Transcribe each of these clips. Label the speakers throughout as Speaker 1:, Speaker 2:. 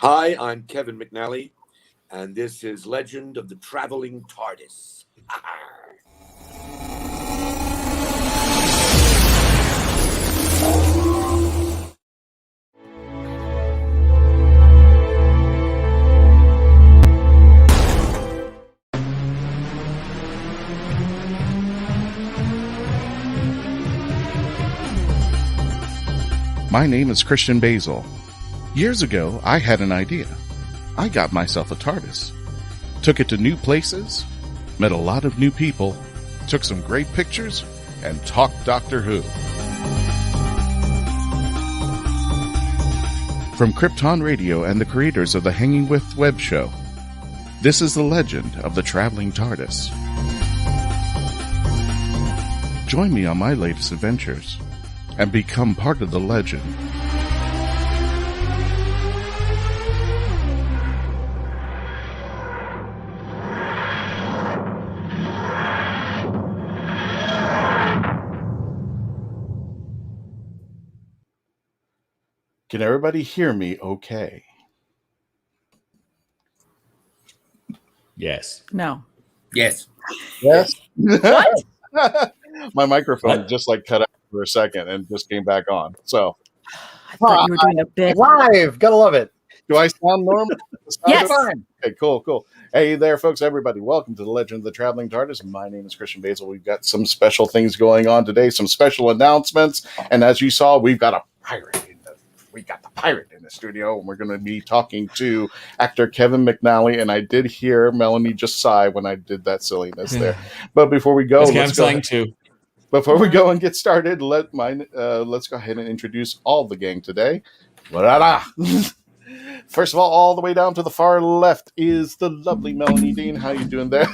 Speaker 1: Hi, I'm Kevin McNally, and this is Legend of the Traveling TARDIS.
Speaker 2: My name is Christian Basil. Years ago, I had an idea. I got myself a TARDIS. Took it to new places, met a lot of new people, took some great pictures, and talked Doctor Who. From Krypton Radio and the creators of the Hanging With web show, this is the legend of the Traveling TARDIS. Join me on my latest adventures and become part of the legend. Can everybody hear me okay?
Speaker 3: Yes.
Speaker 4: No.
Speaker 1: Yes.
Speaker 2: Yes.
Speaker 4: What?
Speaker 2: My microphone just cut out for a second and just came back on. So
Speaker 4: I thought you were doing a bit.
Speaker 5: Live. Gotta love it.
Speaker 2: do I sound normal?
Speaker 4: Yes.
Speaker 5: Fine.
Speaker 2: Okay, cool. Hey there, folks, everybody. Welcome to the Legend of the Traveling TARDIS. My name is Christian Basil. We've got some special things going on today, some special announcements. And as you saw, we've got a pirate in the studio, and we're going to be talking to actor Kevin McNally. And I did hear Melanie just sigh when I did that silliness there. But before we go,
Speaker 3: I'm sighing too.
Speaker 2: Before we go and get started, let's go ahead and introduce all the gang today. First of all the way down to the far left is the lovely Melanie Dean. How you doing there?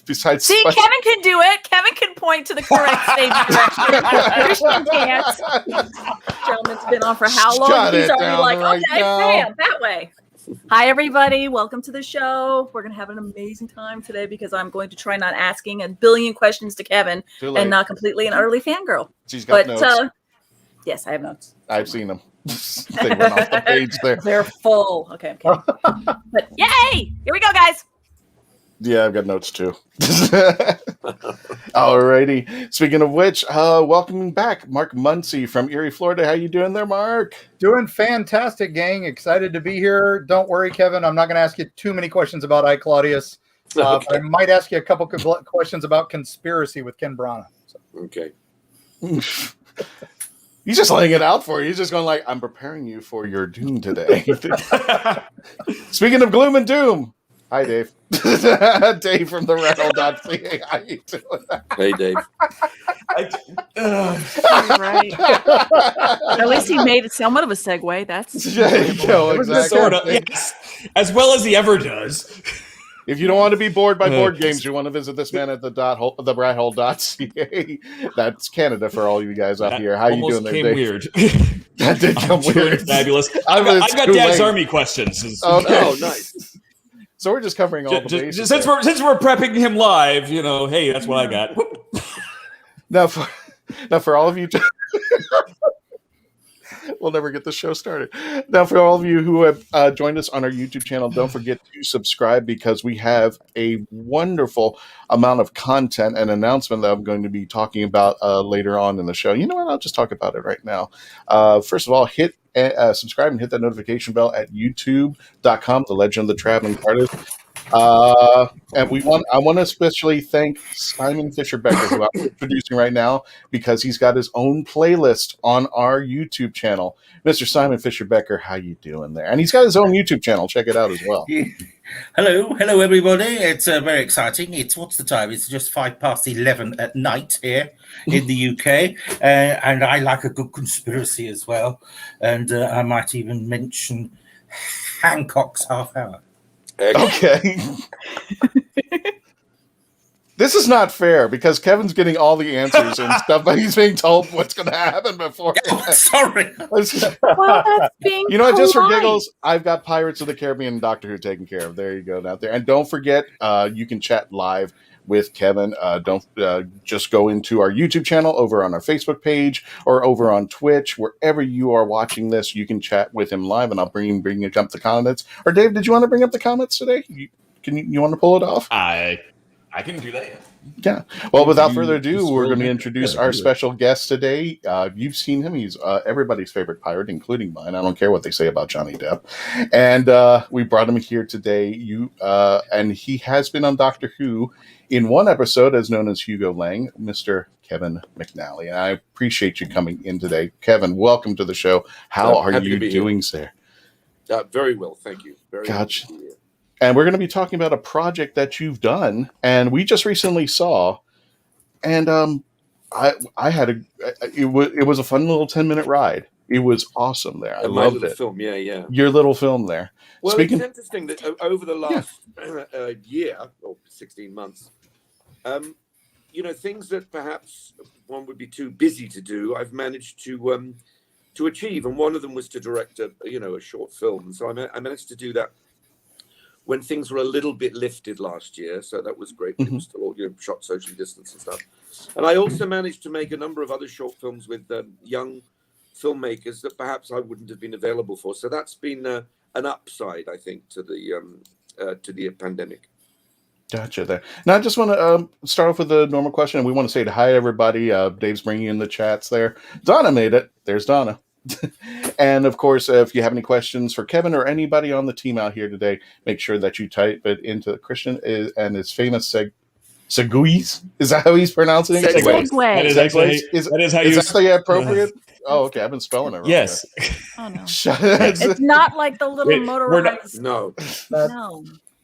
Speaker 2: Besides,
Speaker 4: See, Kevin can do it. Kevin can point to the correct stage direction. Christian can't. Gentleman's been on for how long?
Speaker 2: Shut
Speaker 4: He's
Speaker 2: it
Speaker 4: already
Speaker 2: down
Speaker 4: like,
Speaker 2: right
Speaker 4: okay,
Speaker 2: now.
Speaker 4: bam, that way. Hi, everybody. Welcome to the show. We're going to have an amazing time today because I'm going to try not asking a billion questions to Kevin
Speaker 2: Too late.
Speaker 4: and not completely and utterly fangirl.
Speaker 2: She's got
Speaker 4: But,
Speaker 2: notes.
Speaker 4: yes, I have notes.
Speaker 2: I've seen them. They went off the page there.
Speaker 4: They're full. Okay, I'm kidding. But yay! Here we go, guys.
Speaker 2: Yeah, I've got notes too. Alrighty. Speaking of which, welcoming back Mark Muncy from Erie, Florida. How you doing there, Mark?
Speaker 5: Doing fantastic, gang. Excited to be here. Don't worry, Kevin. I'm not going to ask you too many questions about I, Claudius. But I might ask you a couple questions about conspiracy with Ken Branagh. So.
Speaker 1: Okay.
Speaker 2: He's just laying it out for you. He's just going like, I'm preparing you for your doom today. Speaking of gloom and doom, hi, Dave. Dave from the Rattle.ca. How you doing?
Speaker 1: Hey, Dave.
Speaker 4: Right. At least he made it somewhat of a segue. That's
Speaker 2: There you go, exactly.
Speaker 3: Sort of, yes. As well as he ever does.
Speaker 2: If you don't want to be bored by board games, you want to visit this man at the rathole.ca. That's Canada for all you guys out here. How you doing there, Dave?
Speaker 3: Weird.
Speaker 2: That did come weird.
Speaker 3: Fabulous. I've got Dad's Army questions.
Speaker 2: Oh,
Speaker 1: Nice.
Speaker 2: So we're just covering all the bases.
Speaker 3: Since we're prepping him live, hey, that's what I got.
Speaker 2: Now for all of you, we'll never get the show started. Now, for all of you who have joined us on our YouTube channel, don't forget to subscribe because we have a wonderful amount of content and announcement that I'm going to be talking about later on in the show. You know what? I'll just talk about it right now. First of all, hit subscribe and hit that notification bell at youtube.com, The Legend of the Traveling TARDIS. And I want to especially thank Simon Fisher-Becker, who I'm producing right now, because he's got his own playlist on our YouTube channel. Mr. Simon Fisher-Becker, how you doing there? And he's got his own YouTube channel. Check it out as well.
Speaker 6: Hello, everybody. It's very exciting. What's the time? It's just 11:05 at night here in the UK, and I like a good conspiracy as well. And I might even mention Hancock's Half Hour.
Speaker 2: Okay. This is not fair because Kevin's getting all the answers and stuff, but he's being told what's going to happen before.
Speaker 6: Sorry.
Speaker 4: Well, that's being
Speaker 2: You know what? Just for
Speaker 4: polite.
Speaker 2: giggles, I've got Pirates of the Caribbean and Doctor Who taken care of. There you go, out there. And don't forget, you can chat live with Kevin. Don't just go into our YouTube channel, over on our Facebook page, or over on Twitch. Wherever you are watching this, you can chat with him live, and I'll bring up the comments. Or Dave, did you want to bring up the comments today? You want to pull it off?
Speaker 3: I can do that.
Speaker 2: Yeah. Well, without further ado, we're going to introduce our special guest today. You've seen him. He's everybody's favorite pirate, including mine. I don't care what they say about Johnny Depp. And we brought him here today. And he has been on Doctor Who in one episode, as known as Hugo Lang, Mr. Kevin McNally. And I appreciate you coming in today. Kevin, welcome to the show. How are you doing, sir?
Speaker 1: Very well, thank you. Very
Speaker 2: gotcha.
Speaker 1: Well.
Speaker 2: And we're going to be talking about a project that you've done, and we just recently saw. And I had it was a fun little 10-minute ride. It was awesome there. I loved it.
Speaker 1: Film, yeah.
Speaker 2: Your little film there.
Speaker 1: Well, it's interesting that over the last year or 16 months, things that perhaps one would be too busy to do, I've managed to achieve. And one of them was to direct a short film. And so I managed to do that when things were a little bit lifted last year, so that was great. It was still all shot socially distanced and stuff. And I also managed to make a number of other short films with young filmmakers that perhaps I wouldn't have been available for. So that's been an upside, I think, to the pandemic.
Speaker 2: Gotcha there. Now, I just want to start off with a normal question. We want to say hi to everybody. Dave's bringing in the chats there. Donna made it. There's Donna. And of course, if you have any questions for Kevin or anybody on the team out here today, make sure that you type it into Christian and his famous seguis. Is that how he's pronouncing it?
Speaker 4: Segway.
Speaker 3: That is how you.
Speaker 2: Is that appropriate? Oh, okay. I've been spelling it wrong.
Speaker 3: Yes.
Speaker 4: Oh no. It's not like the little motorized.
Speaker 1: No.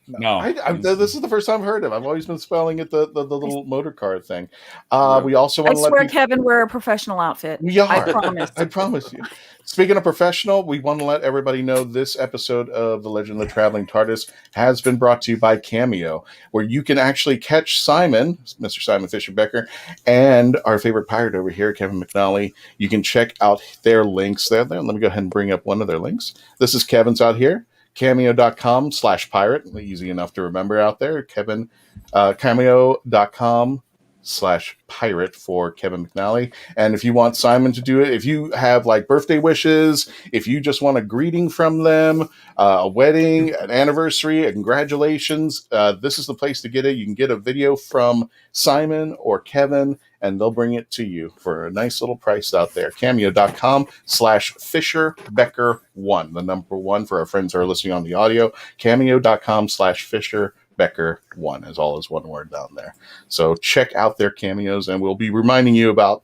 Speaker 2: This is the first time I've heard of it. I've always been spelling it the little motor car thing. We also
Speaker 4: I
Speaker 2: want to let
Speaker 4: swear, Kevin, we're a professional outfit.
Speaker 2: We are.
Speaker 4: I promise.
Speaker 2: I promise you. Speaking of professional, we want to let everybody know this episode of The Legend of the Traveling TARDIS has been brought to you by Cameo, where you can actually catch Simon, Mr. Simon Fisher-Becker, and our favorite pirate over here, Kevin McNally. You can check out their links there. Let me go ahead and bring up one of their links. This is Kevin's out here. Cameo.com/pirate. Easy enough to remember out there. Cameo.com/pirate for Kevin McNally. And if you want Simon to do it, if you have like birthday wishes, if you just want a greeting from them, a wedding, an anniversary, a congratulations, this is the place to get it. You can get a video from Simon or Kevin, and they'll bring it to you for a nice little price out there. Cameo.com/Fisher-Becker1, the number 1 for our friends who are listening on the audio. Cameo.com/Fisher-Becker1 is all as one word down there. So check out their cameos, and we'll be reminding you about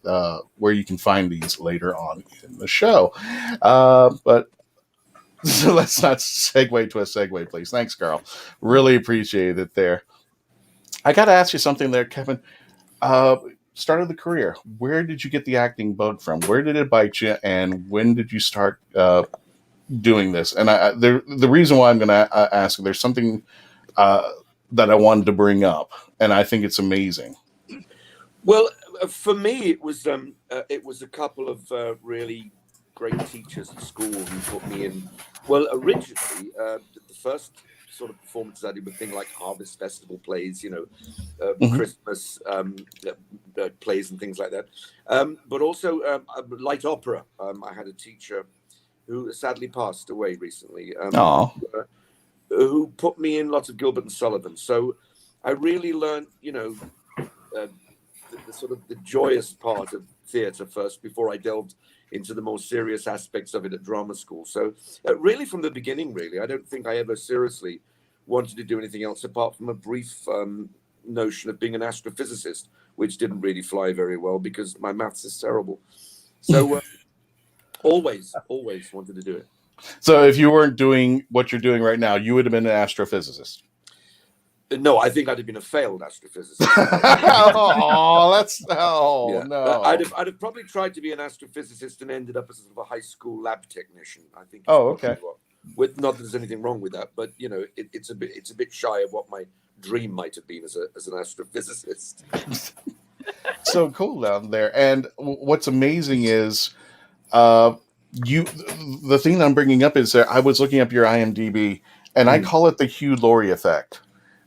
Speaker 2: where you can find these later on in the show. But so let's not segue to a segue, please. Thanks, Carl. Really appreciate it there. I got to ask you something there, Kevin. Start of the career. Where did you get the acting bug from? Where did it bite you? And when did you start doing this? And the reason why I'm going to ask, there's something that I wanted to bring up, and I think it's amazing.
Speaker 1: Well, for me, it was a couple of really great teachers at school who put me in. Well, originally, the first sort of performances I did were things like Harvest Festival plays, Christmas plays and things like that. But also light opera. I had a teacher who sadly passed away recently. Who put me in lots of Gilbert and Sullivan. So I really learned, the sort of the joyous part of theatre first before I delved into the more serious aspects of it at drama school. So really from the beginning, I don't think I ever seriously wanted to do anything else apart from a brief notion of being an astrophysicist, which didn't really fly very well because my maths is terrible. So always wanted to do it.
Speaker 2: So if you weren't doing what you're doing right now, you would have been an astrophysicist.
Speaker 1: No, I think I'd have been a failed astrophysicist.
Speaker 2: No.
Speaker 1: I'd have probably tried to be an astrophysicist and ended up as sort of a high school lab technician. I think.
Speaker 2: Oh, okay.
Speaker 1: Not that there's anything wrong with that, but it's a bit shy of what my dream might have been as an astrophysicist.
Speaker 2: So cool down there. And what's amazing is the thing I'm bringing up is that I was looking up your IMDb, and I call it the Hugh Laurie effect,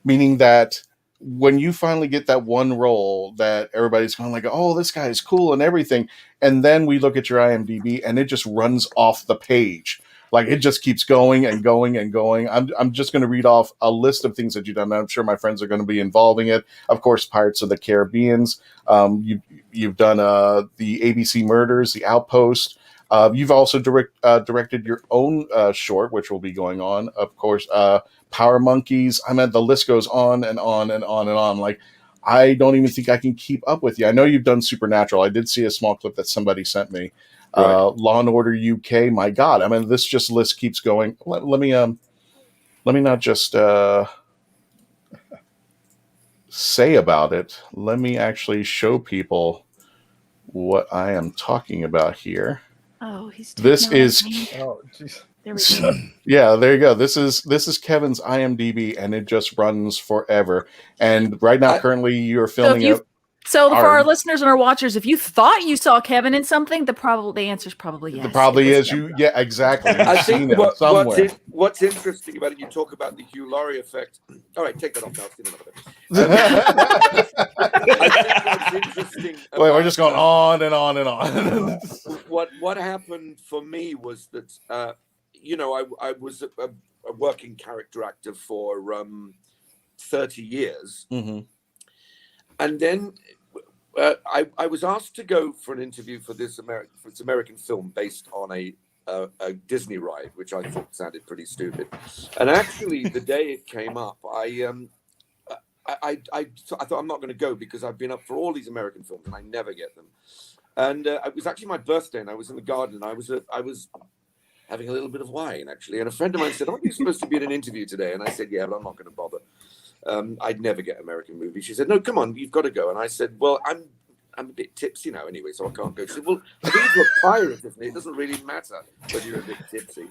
Speaker 2: meaning that when you finally get that one role that everybody's going like, oh, this guy is cool and everything, and then we look at your IMDb and it just runs off the page. Like it just keeps going and going and going. I'm just going to read off a list of things that you've done. I'm sure my friends are going to be involving it. Of course, Pirates of the Caribbeans. You've done the ABC Murders, The Outpost. You've also directed your own short, which will be going on. Of course, Power Monkeys. I mean, the list goes on and on and on and on. Like, I don't even think I can keep up with you. I know you've done Supernatural. I did see a small clip that somebody sent me. Right. Law and Order UK. My God, I mean, this just list keeps going. Let me not just say about it. Let me actually show people what I am talking about here.
Speaker 4: Oh, he's
Speaker 2: this is.
Speaker 5: Oh, jeez.
Speaker 4: There we go.
Speaker 2: Yeah, there you go. This is Kevin's IMDb, and it just runs forever. And right now, currently, you're filming
Speaker 4: So for our listeners and our watchers, if you thought you saw Kevin in something, the answer is probably yes.
Speaker 2: The probably is you. Yeah, exactly.
Speaker 1: I think what's interesting about it, you talk about the Hugh Laurie effect. All right, take that off now. I think what's interesting.
Speaker 2: Wait, we're just going on and on and on.
Speaker 1: What happened for me was that I was a working character actor for 30 years. Mm-hmm. And then I was asked to go for an interview for this American film based on a Disney ride, which I thought sounded pretty stupid. And actually, the day it came up, I thought I'm not going to go because I've been up for all these American films and I never get them. And it was actually my birthday, and I was in the garden, and I was having a little bit of wine actually. And a friend of mine said, "Aren't you supposed to be in an interview today?" And I said, "Yeah, but I'm not going to bother. I'd never get American movies." She said, "No, come on, you've got to go." And I said, "Well, I'm a bit tipsy now anyway, so I can't go." She said, "Well, I think you're a pirate, isn't it? It doesn't really matter whether you're a bit tipsy."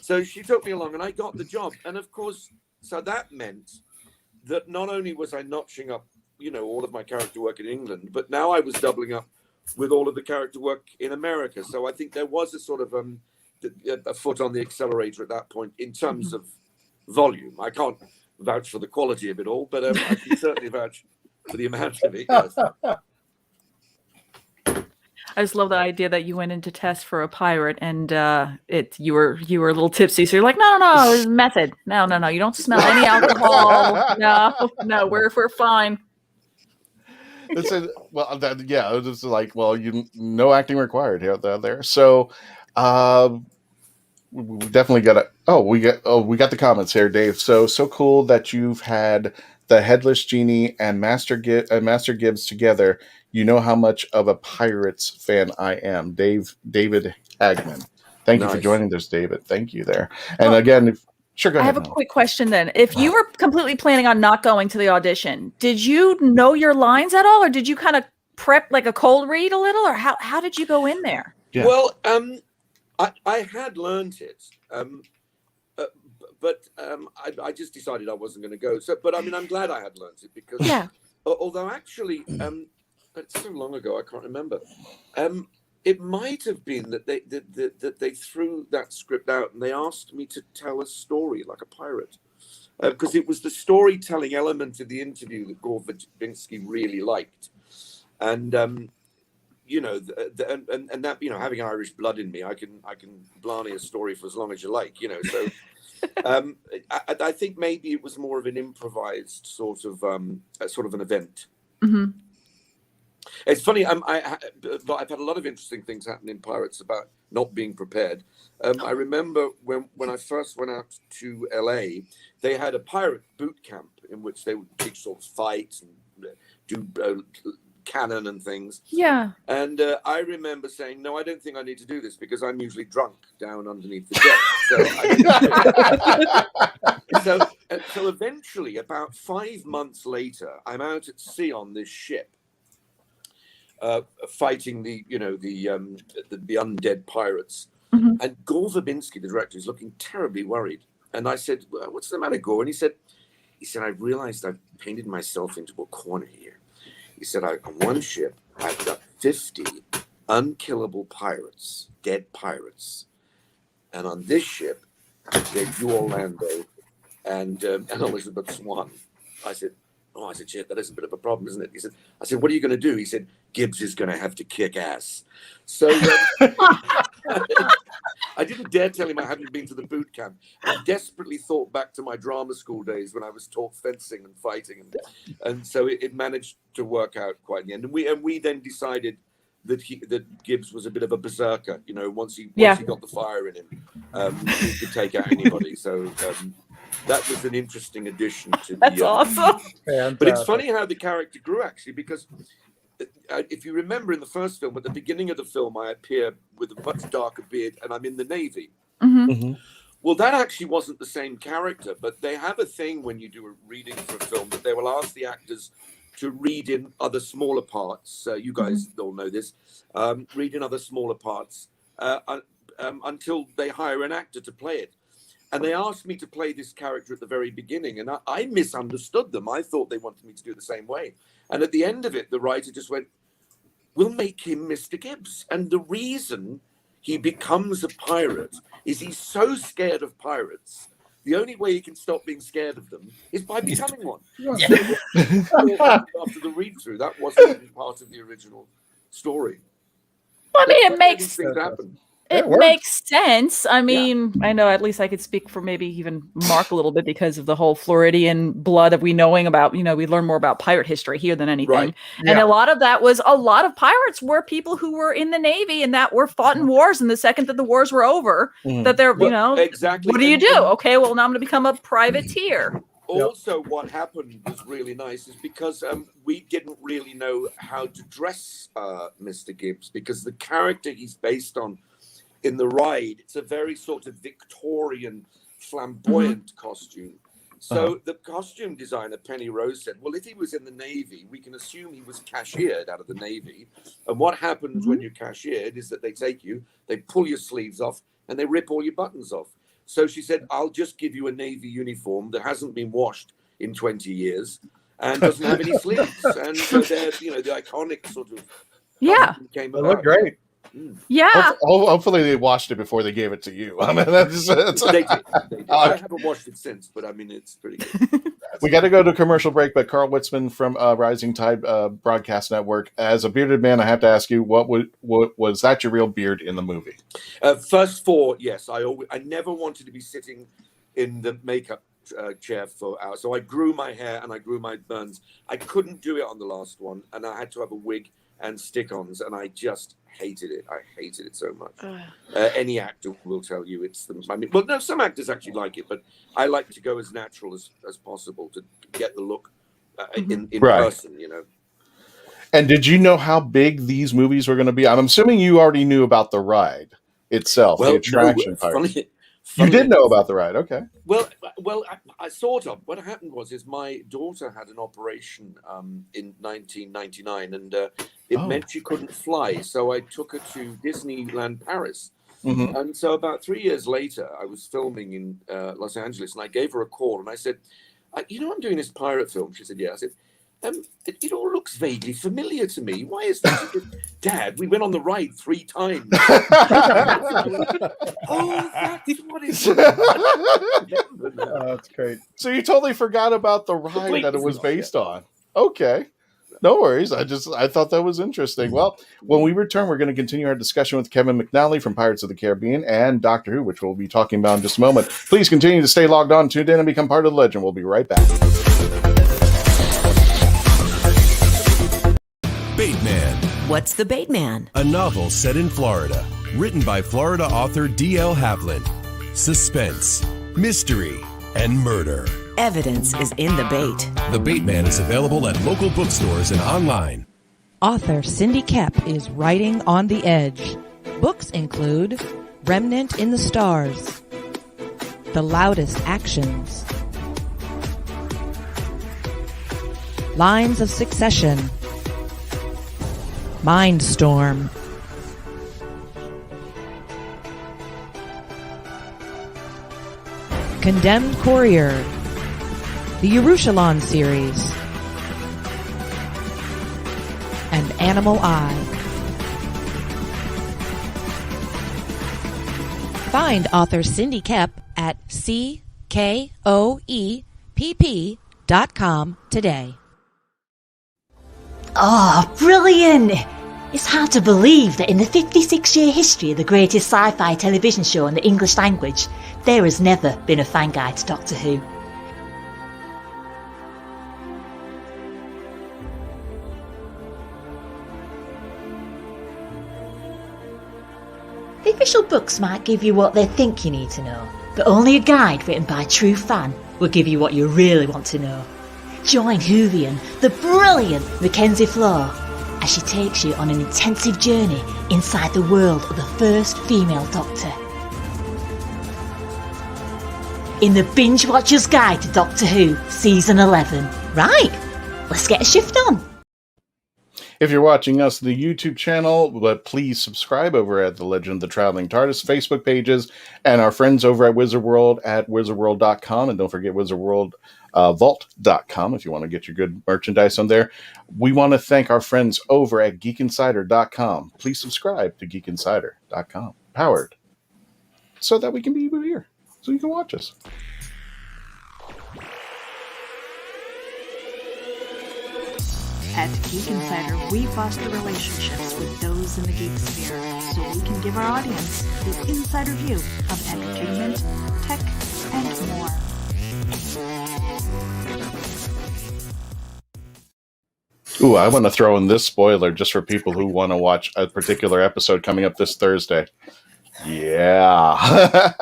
Speaker 1: So she took me along, and I got the job. And of course, so that meant that not only was I notching up, all of my character work in England, but now I was doubling up with all of the character work in America. So I think there was a sort of a foot on the accelerator at that point in terms of volume. I can't vouch for the quality of it all, but I can certainly vouch for the amount of it. Yes.
Speaker 4: I just love the idea that you went into test for a pirate and you were a little tipsy, so you're like, no, it's method. No, you don't smell any alcohol. No, we're fine.
Speaker 2: It was just like, no acting required here there. So, we definitely got we got the comments here, Dave. So cool that you've had the Headless Genie and Master Gibbs together. You know how much of a Pirates fan I am, David Hagman. Thank you for joining us, David. Thank you there. And again, sure, go ahead.
Speaker 4: I have a quick question then. If you were completely planning on not going to the audition, did you know your lines at all, or did you kind of prep like a cold read a little, or how did you go in there?
Speaker 2: Yeah.
Speaker 1: Well, I had learned it, but I just decided I wasn't going to go. So, but I mean, I'm glad I had learned it because although actually, but it's so long ago I can't remember. It might have been that they threw that script out and they asked me to tell a story like a pirate, because it was the storytelling element of the interview that Gore Verbinski really liked, and that having Irish blood in me, I can blarney a story for as long as you like, So I think maybe it was more of an improvised sort of an event. Mm-hmm. It's funny. I've had a lot of interesting things happen in Pirates about not being prepared. I remember when I first went out to LA, they had a pirate boot camp in which they would teach sort of fights and do cannon and things. Yeah. And I remember saying, "No, I don't think I need to do this because I'm usually drunk down underneath the deck." So eventually, about 5 months later, I'm out at sea on this ship. Fighting the undead pirates, and Gore Verbinski, the director, is looking terribly worried. And I said, "Well, what's the matter, Gore?" And he said, he said, I realized I've painted myself into a corner here. He said, on one ship, I've got 50 unkillable pirates, dead pirates. And on this ship, there's you, Orlando, and Elizabeth Swann. I said, shit, that is a bit of a problem, isn't it? He said, I said, what are you going to do? He said, Gibbs is going to have to kick ass. So I didn't dare tell him I hadn't been to the boot camp. I desperately thought back to my drama school days when I was taught fencing and fighting. And so it managed to work out quite in the end. And we then decided that Gibbs was a bit of a berserker. You know, once he got the fire in him, he could take out anybody. So that was an interesting addition to
Speaker 4: That's awesome.
Speaker 1: But it's funny how the character grew, actually, because if you remember in the first film, at the beginning of the film, I appear with a much darker beard and I'm in the Navy.
Speaker 4: Mm-hmm.
Speaker 2: Mm-hmm.
Speaker 1: Well, that actually wasn't the same character, but they have a thing when you do a reading for a film that they will ask the actors to read in other smaller parts. You guys all know this. Read in other smaller parts until they hire an actor to play it. And they asked me to play this character at the very beginning, and I misunderstood them. I thought they wanted me to do it the same way. And at the end of it, the writer just went, we'll make him Mr. Gibbs. And the reason he becomes a pirate is he's so scared of pirates. The only way he can stop being scared of them is by becoming one.
Speaker 6: Yeah.
Speaker 1: After the read-through, that wasn't even part of the original story.
Speaker 4: I mean, it makes
Speaker 1: These things happen.
Speaker 4: It makes sense. I mean, I know at least I could speak for maybe even Mark a little bit because of the whole Floridian blood of we knowing about, you know, we learn more about pirate history here than anything.
Speaker 1: Right.
Speaker 4: And a lot of that was a lot of pirates were people who were in the Navy and that were fought in wars. And the second that the wars were over, that they're, you know,
Speaker 1: exactly.
Speaker 4: What do you do? Okay, well, now I'm going to become a privateer.
Speaker 1: Also, what happened was really nice is because we didn't really know how to dress Mr. Gibbs because the character he's based on in the ride, it's a very sort of Victorian, flamboyant costume. So the costume designer, Penny Rose, said, well, if he was in the Navy, we can assume he was cashiered out of the Navy. And what happens when you're cashiered is that they take you, they pull your sleeves off, and they rip all your buttons off. So she said, I'll just give you a Navy uniform that hasn't been washed in 20 years and doesn't have any sleeves. And so they're, you know, the iconic sort of came
Speaker 5: They
Speaker 1: about.
Speaker 5: look great.
Speaker 4: Yeah.
Speaker 2: Hopefully they washed it before they gave it to you. I mean, that's
Speaker 1: They did. I haven't watched it since, but I mean, it's pretty good.
Speaker 2: We got to go to commercial break, but Carl Witzman from Rising Tide Broadcast Network, as a bearded man, I have to ask you, what was that your real beard in the movie?
Speaker 1: First four, yes. I never wanted to be sitting in the makeup chair for hours, so I grew my hair and I grew my burns. I couldn't do it on the last one, and I had to have a wig and stick-ons, and I just hated it. I hated it so much. Any actor will tell you it's the. I mean, well, no, some actors actually like it, but I like to go as natural as possible to get the look in person. You know.
Speaker 2: And did you know how big these movies were going to be? I'm assuming you already knew about the ride itself, the attraction part. You did know about the ride, okay?
Speaker 1: Well, I sort of. What happened was, my daughter had an operation in 1999, and it meant she couldn't fly. So I took her to Disneyland Paris, and so about 3 years later, I was filming in Los Angeles, and I gave her a call, and I said, "You know, I'm doing this pirate film." She said, "Yeah." I said, "It all looks vaguely familiar to me. Why is that?" She said, "Dad, we went on the ride 3 times." Oh, that's what it is.
Speaker 5: That's great.
Speaker 2: So you totally forgot about the ride that it was based on. Okay. No worries. I thought that was interesting. Well, when we return, we're going to continue our discussion with Kevin McNally from Pirates of the Caribbean and Doctor Who, which we'll be talking about in just a moment. Please continue to stay logged on, tuned in, and become part of the legend. We'll be right back.
Speaker 7: Bateman.
Speaker 8: What's the Bateman?
Speaker 7: A novel set in Florida. Written by Florida author D.L. Havlin. Suspense, mystery, and murder.
Speaker 8: Evidence is in the bait.
Speaker 7: The Bateman is available at local bookstores and online.
Speaker 9: Author Cindy Koepp is writing on the edge. Books include Remnant in the Stars, The Loudest Actions, Lines of Succession, Mindstorm, Condemned Courier, the Yerushalayim series, and Animal Eye. Find author Cindy Koepp at CKOEPP.com today.
Speaker 10: Oh, brilliant! It's hard to believe that in the 56-year history of the greatest sci-fi television show in the English language, there has never been a fan guide to Doctor Who. The official books might give you what they think you need to know, but only a guide written by a true fan will give you what you really want to know. Join Whovian, the brilliant Mackenzie Flaw, as she takes you on an intensive journey inside the world of the first female Doctor. In the Binge Watcher's Guide to Doctor Who, Season 11. Right, let's get a shift on.
Speaker 2: If you're watching us on the YouTube channel, but please subscribe over at the Legend of the Traveling TARDIS Facebook pages, and our friends over at Wizard World at wizardworld.com, and don't forget wizardworldvault.com if you want to get your good merchandise on there. We want to thank our friends over at geekinsider.com. Please subscribe to geekinsider.com, powered so that we can be here, so you can watch us.
Speaker 4: At Geek Insider, we foster relationships with those in the geek sphere so we can give our audience the insider view of entertainment, tech, and more.
Speaker 2: Ooh, I want to throw in this spoiler just for people who want to watch a particular episode coming up this Thursday. Yeah.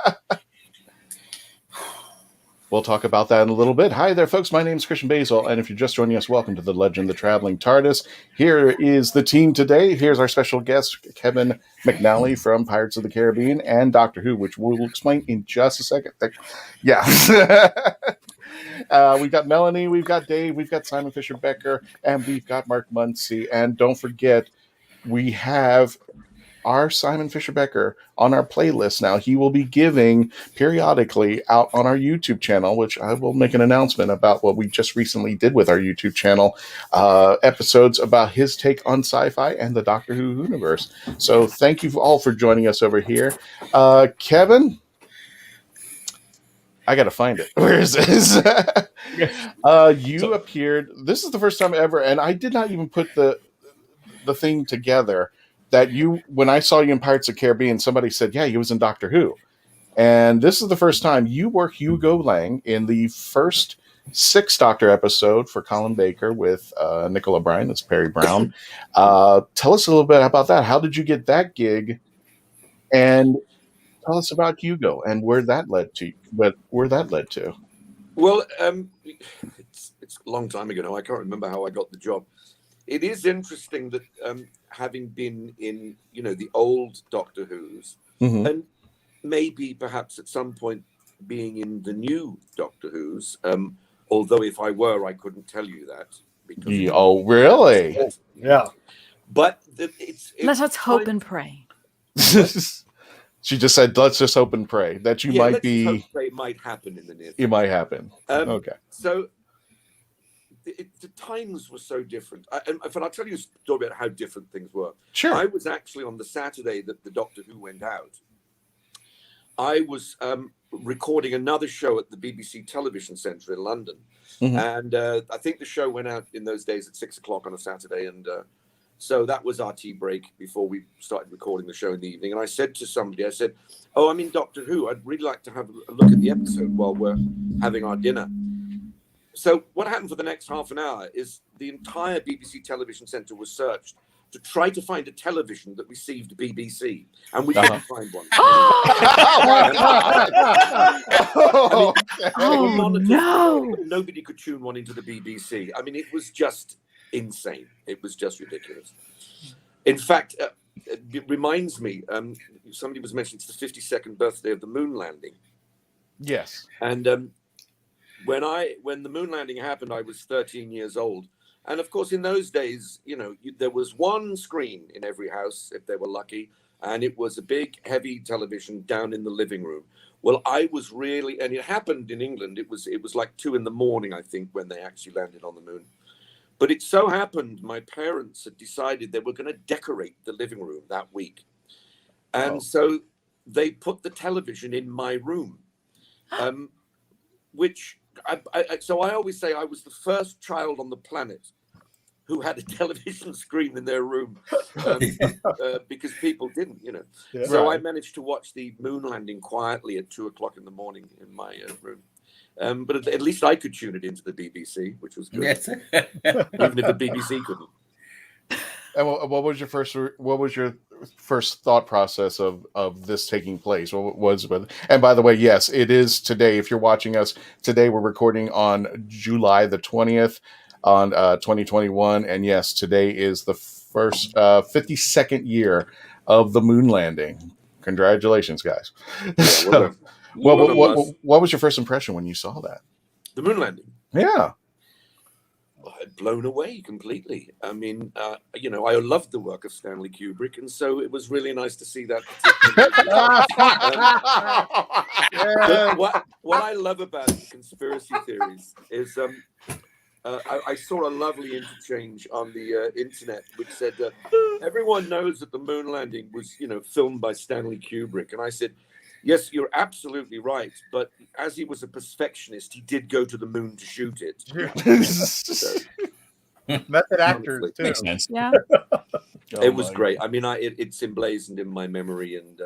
Speaker 2: We'll talk about that in a little bit. Hi there, folks. My name is Christian Basil, and if you're just joining us, welcome to the Legend of the Traveling TARDIS. Here is the team today. Here's our special guest, Kevin McNally from Pirates of the Caribbean and Doctor Who, which we'll explain in just a second. Yeah. We've got Melanie, we've got Dave, we've got Simon Fisher-Becker, and we've got Mark Muncy. And don't forget, we have our Simon Fisher-Becker on our playlist now. He will be giving periodically out on our YouTube channel, which I will make an announcement about what we just recently did with our YouTube channel, episodes about his take on sci-fi and the Doctor Who universe. So thank you all for joining us over here. Kevin, I got to find it. Where is this? You appeared, this is the first time ever, and I did not even put the thing together that you, when I saw you in Pirates of the Caribbean, somebody said, yeah, he was in Doctor Who. And this is the first time you were Hugo Lang in the first 6th Doctor episode for Colin Baker with Nicola Bryan. That's Perry Brown. Tell us a little bit about that. How did you get that gig? And tell us about Hugo and where that led to.
Speaker 1: Well, it's a long time ago now. I can't remember how I got the job. It is interesting that having been in, the old Doctor Who's,
Speaker 2: Mm-hmm.
Speaker 1: and maybe perhaps at some point being in the new Doctor Who's, although if I were, I couldn't tell you that. Because
Speaker 2: oh, really?
Speaker 5: Yeah.
Speaker 1: But
Speaker 4: Let's hope and pray.
Speaker 2: She just said, let's just hope and pray that you might be.
Speaker 1: Hope it might happen in the near future.
Speaker 2: It might happen. Okay.
Speaker 1: So the times were so different. And I'll tell you a story about how different things were.
Speaker 2: Sure.
Speaker 1: I was actually on the Saturday that the Doctor Who went out. I was recording another show at the BBC Television Centre in London.
Speaker 2: Mm-hmm.
Speaker 1: And I think the show went out in those days at 6:00 on a Saturday. And so that was our tea break before we started recording the show in the evening. And I said to somebody, I said, oh, I'm in Doctor Who. I'd really like to have a look at the episode while we're having our dinner. So what happened for the next half an hour is the entire BBC Television Centre was searched to try to find a television that received BBC, and we couldn't find one.
Speaker 4: No!
Speaker 1: Nobody could tune one into the BBC. I mean, it was just insane. It was just ridiculous. In fact, it reminds me, somebody was mentioning it's the 52nd birthday of the moon landing.
Speaker 2: Yes.
Speaker 1: And when the moon landing happened, I was 13 years old. And of course, in those days, there was one screen in every house, if they were lucky. And it was a big, heavy television down in the living room. Well, I was really, and it happened in England. It was like 2 a.m, I think, when they actually landed on the moon. But it so happened my parents had decided they were going to decorate the living room that week. And so they put the television in my room, which so I always say I was the first child on the planet who had a television screen in their room, because people didn't, you know.
Speaker 5: Yeah.
Speaker 1: So
Speaker 2: Right.
Speaker 1: I managed to watch the moon landing quietly at 2 o'clock in the morning in my room. But at least I could tune it into the BBC, which was good.
Speaker 6: Yes.
Speaker 1: Even if the BBC couldn't.
Speaker 2: And what was your first thought process of this taking place? What was with? And by the way, yes, it is today. If you're watching us today, we're recording on July the 20th on 2021, and yes, today is the first 52nd year of the moon landing. Congratulations, guys!
Speaker 1: Yeah,
Speaker 2: What was your first impression when you saw that?
Speaker 1: the moon landing.
Speaker 2: Yeah.
Speaker 1: Blown away completely. I mean, you know, I loved the work of Stanley Kubrick, and so it was really nice to see that. What I love about conspiracy theories is I saw a lovely interchange on the internet which said everyone knows that the moon landing was, you know, filmed by Stanley Kubrick, and I said, yes, you're absolutely right. But as he was a perfectionist, he did go to the moon to shoot it. So,
Speaker 5: Method actors too.
Speaker 3: Makes sense.
Speaker 4: Yeah.
Speaker 1: it was great. I mean, it's emblazoned in my memory, and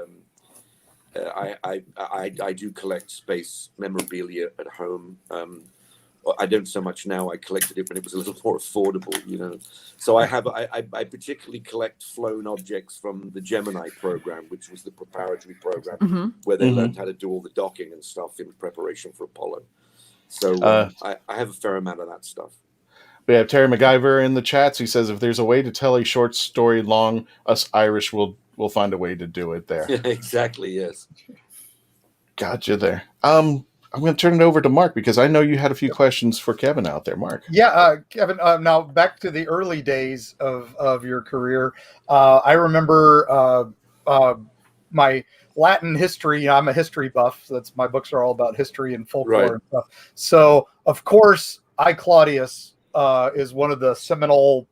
Speaker 1: I do collect space memorabilia at home. I don't so much now. I collected it when it was a little more affordable, you know. So I particularly collect flown objects from the Gemini program, which was the preparatory program where they learned how to do all the docking and stuff in preparation for Apollo. So I have a fair amount of that stuff.
Speaker 2: We have Terry MacGyver in the chats. He says, if there's a way to tell a short story long, us Irish will find a way to do it there.
Speaker 1: Yeah, exactly, yes.
Speaker 2: Gotcha there. I'm going to turn it over to Mark because I know you had a few questions for Kevin out there. Mark.
Speaker 5: Yeah, Kevin, now back to the early days of your career. I remember my Latin history. You know, I'm a history buff. So my books are all about history and folklore and stuff. So, of course, I, Claudius, is one of the seminal,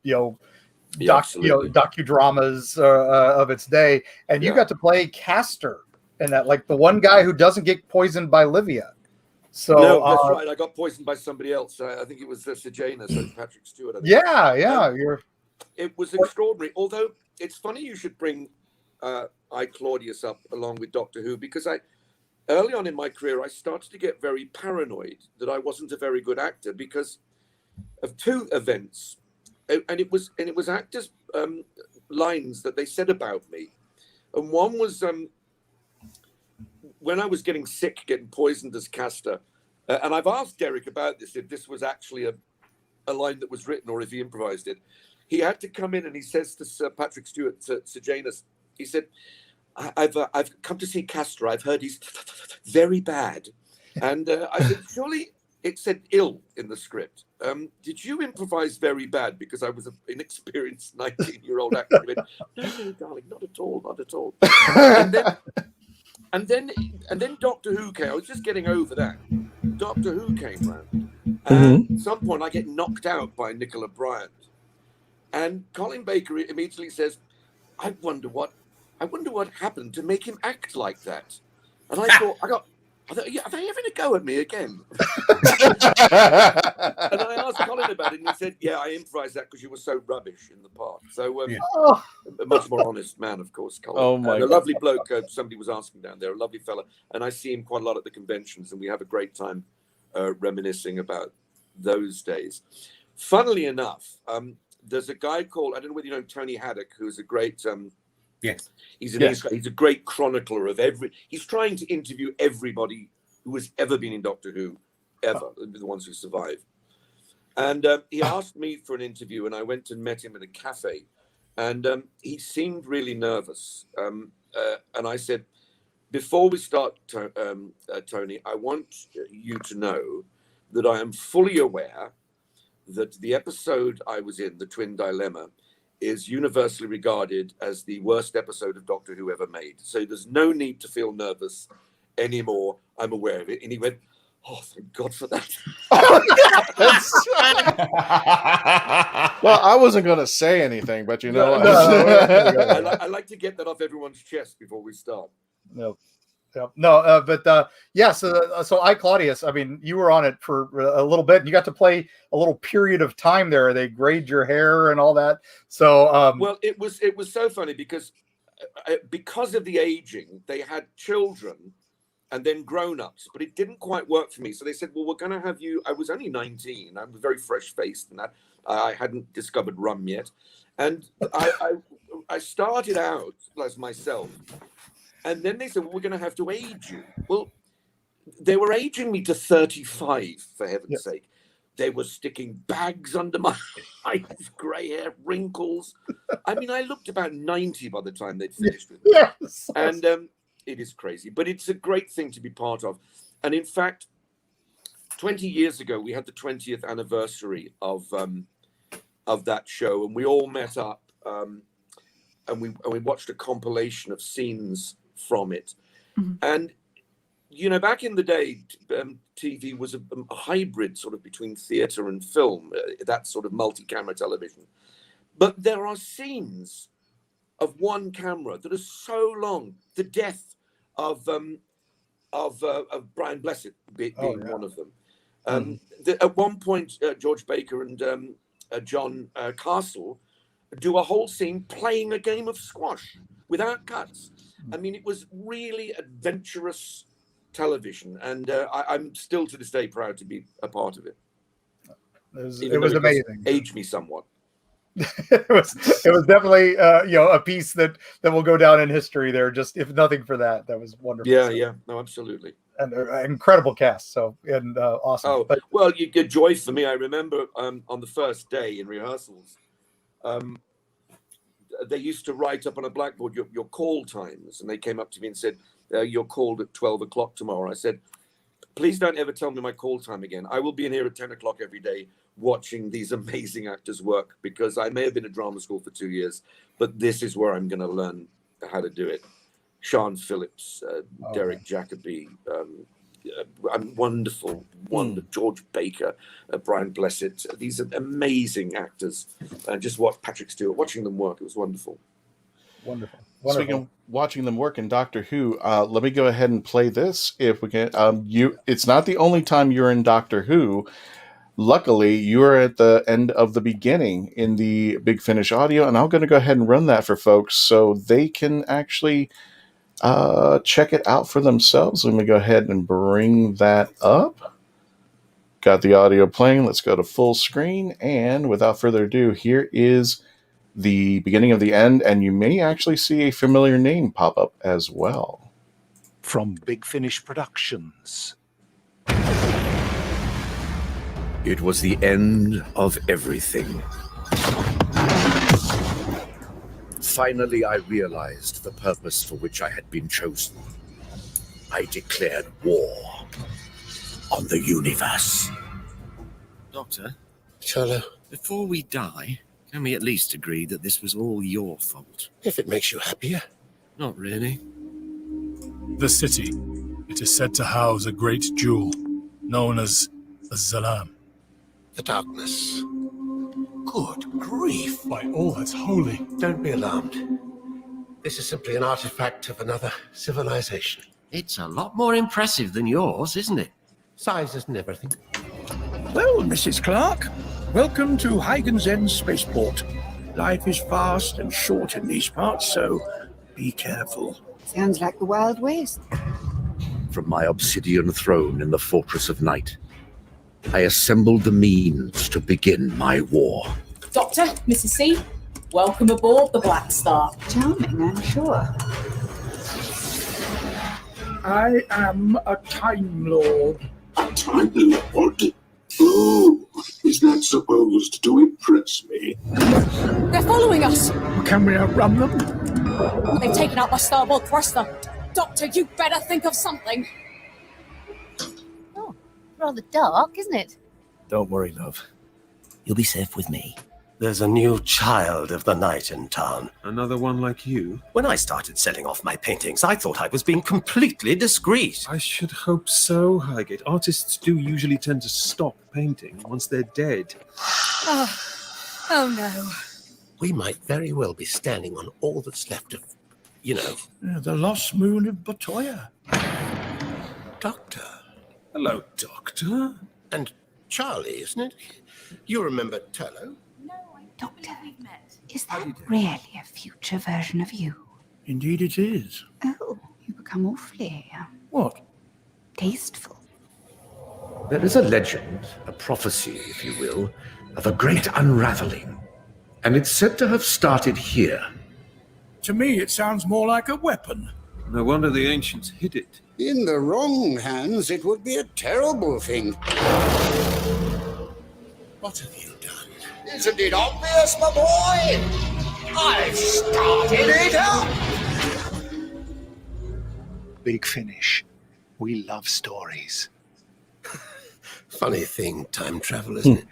Speaker 5: docudramas of its day. And you got to play Castor in that, like the one guy who doesn't get poisoned by Livia. So
Speaker 1: no, that's right. I got poisoned by somebody else. I think it was Sejanus and Patrick Stewart.
Speaker 5: It
Speaker 1: was extraordinary. Although it's funny you should bring I, Claudius up along with Doctor Who, because early on in my career, I started to get very paranoid that I wasn't a very good actor because of two events. And it was actors' lines that they said about me. And one was when I was getting sick, getting poisoned as Castor, and I've asked Derek about this, if this was actually a line that was written or if he improvised it. He had to come in and he says to Sir Patrick Stewart, Sir Janus, he said, I've come to see Castor. I've heard he's very bad. And I said, surely it said ill in the script. Did you improvise very bad because I was an inexperienced 19-year-old actor? He went, no, darling, not at all, not at all. And then Doctor Who came. I was just getting over that. Doctor Who came round. And at some point, I get knocked out by Nicola Bryant. And Colin Baker immediately says, I wonder what happened to make him act like that. And I thought, are they ever going to go at me again? And I asked Colin about it, and he said, yeah, I improvised that because you were so rubbish in the part. So a much more honest man, of course, Colin.
Speaker 2: Oh my
Speaker 1: a lovely bloke, somebody was asking down there, a lovely fella. And I see him quite a lot at the conventions, and we have a great time reminiscing about those days. Funnily enough, there's a guy called, I don't know whether you know Tony Haddock, who's a great...
Speaker 6: Yes,
Speaker 1: he's a great chronicler of he's trying to interview everybody who has ever been in Doctor Who, ever, the ones who survive. And he asked me for an interview, and I went and met him in a cafe, and he seemed really nervous. And I said, before we start, Tony, I want you to know that I am fully aware that the episode I was in, The Twin Dilemma, is universally regarded as the worst episode of Doctor Who ever made. So there's no need to feel nervous. anymore. I'm aware of it. And he went, oh, thank God for that.
Speaker 2: Well, I wasn't going to say anything, but
Speaker 1: I like to get that off everyone's chest before we start.
Speaker 5: No. So I, Claudius, I mean, you were on it for a little bit and you got to play a little period of time there. They grade your hair and all that. So,
Speaker 1: well, it was so funny because of the aging, they had children and then grown-ups, but it didn't quite work for me. So they said, well, we're going to have you. I was only 19. I was very fresh-faced and that I hadn't discovered rum yet. And I started out as myself. And then they said, well, we're going to have to age you. Well, they were aging me to 35, for heaven's sake. They were sticking bags under my eyes, grey hair, wrinkles. I mean, I looked about 90 by the time they'd finished with me.
Speaker 5: Yes.
Speaker 1: And it is crazy, but it's a great thing to be part of. And in fact, 20 years ago, we had the 20th anniversary of that show, and we all met up and we watched a compilation of scenes from it.
Speaker 4: Mm-hmm.
Speaker 1: And you know, back in the day, TV was a hybrid sort of between theatre and film, that sort of multi-camera television. But there are scenes of one camera that are so long. The death of Brian Blessed being one of them. At one point, George Baker and John Castle do a whole scene playing a game of squash without cuts. I mean, it was really adventurous television, and I'm still to this day proud to be a part of it.
Speaker 5: It was amazing.
Speaker 1: Aged me somewhat.
Speaker 5: it was definitely a piece that will go down in history there. Just if nothing for that was wonderful.
Speaker 1: Yeah, no, absolutely.
Speaker 5: And an incredible cast. So awesome.
Speaker 1: Oh,
Speaker 5: but,
Speaker 1: well, you get joy for me. I remember on the first day in rehearsals, they used to write up on a blackboard your call times, and they came up to me and said, you're called at 12 o'clock tomorrow. I said, please don't ever tell me my call time again. I will be in here at 10 o'clock every day watching these amazing actors work, because I may have been at drama school for 2 years, but this is where I'm going to learn how to do it. Sean Phillips, Derek Jacobi, wonderful, George Baker, Brian Blessed. These are amazing actors. And just watch Patrick Stewart, watching them work, it was wonderful.
Speaker 5: Wonderful.
Speaker 2: Speaking of watching them work in Doctor Who, let me go ahead and play this if we can. It's not the only time you're in Doctor Who. Luckily, you're at the end of the beginning in the Big Finish audio, and I'm going to go ahead and run that for folks so they can actually check it out for themselves. Let me go ahead and bring that up. Got the audio playing. Let's go to full screen, and without further ado, here is the beginning of the end, and you may actually see a familiar name pop up as well.
Speaker 11: From Big Finish Productions.
Speaker 12: It was the end of everything. Finally, I realized the purpose for which I had been chosen. I declared war on the universe.
Speaker 13: Doctor?
Speaker 12: Charlo?
Speaker 13: Before we die, can we at least agree that this was all your fault?
Speaker 12: If it makes you happier.
Speaker 13: Not really.
Speaker 14: The city. It is said to house a great jewel, known as the Zalam.
Speaker 12: The darkness. Good grief.
Speaker 14: By all that's holy.
Speaker 12: Don't be alarmed. This is simply an artifact of another civilization.
Speaker 13: It's a lot more impressive than yours, isn't it?
Speaker 12: Size isn't everything.
Speaker 15: Well, Mrs. Clark, welcome to Huygens End Spaceport. Life is fast and short in these parts, so be careful.
Speaker 16: Sounds like the Wild West.
Speaker 12: From my obsidian throne in the Fortress of Night, I assembled the means to begin my war.
Speaker 17: Doctor, Mrs. C, welcome aboard the Black Star.
Speaker 16: Charming, I'm sure.
Speaker 15: I am a Time Lord.
Speaker 18: A Time Lord? Oh, is that supposed to impress me?
Speaker 17: They're following us.
Speaker 15: Can we outrun them?
Speaker 17: They've taken out my starboard thruster. Doctor, you better think of something.
Speaker 19: Rather dark, isn't it?
Speaker 13: Don't worry, love. You'll be safe with me. There's a new child of the night in town.
Speaker 19: Another one like you?
Speaker 13: When I started selling off my paintings, I thought I was being completely discreet.
Speaker 19: I should hope so, Highgate. Artists do usually tend to stop painting once they're dead.
Speaker 17: Oh no.
Speaker 13: We might very well be standing on all that's left of,
Speaker 15: The lost moon of Batoya.
Speaker 13: Doctor.
Speaker 19: Hello, Doctor.
Speaker 13: And Charlie, isn't it? You remember Turlo?
Speaker 16: Doctor, is that really a future version of you?
Speaker 15: Indeed it is.
Speaker 16: Oh, you become awfully,
Speaker 15: What?
Speaker 16: tasteful.
Speaker 12: There is a legend, a prophecy, if you will, of a great unraveling. And it's said to have started here.
Speaker 15: To me, it sounds more like a weapon.
Speaker 19: No wonder the ancients hid it.
Speaker 20: In the wrong hands, it would be a terrible thing.
Speaker 12: What have you done?
Speaker 20: Isn't it obvious, my boy? I've started it up!
Speaker 11: Big Finish. We love stories.
Speaker 13: Funny thing, time travel, isn't it?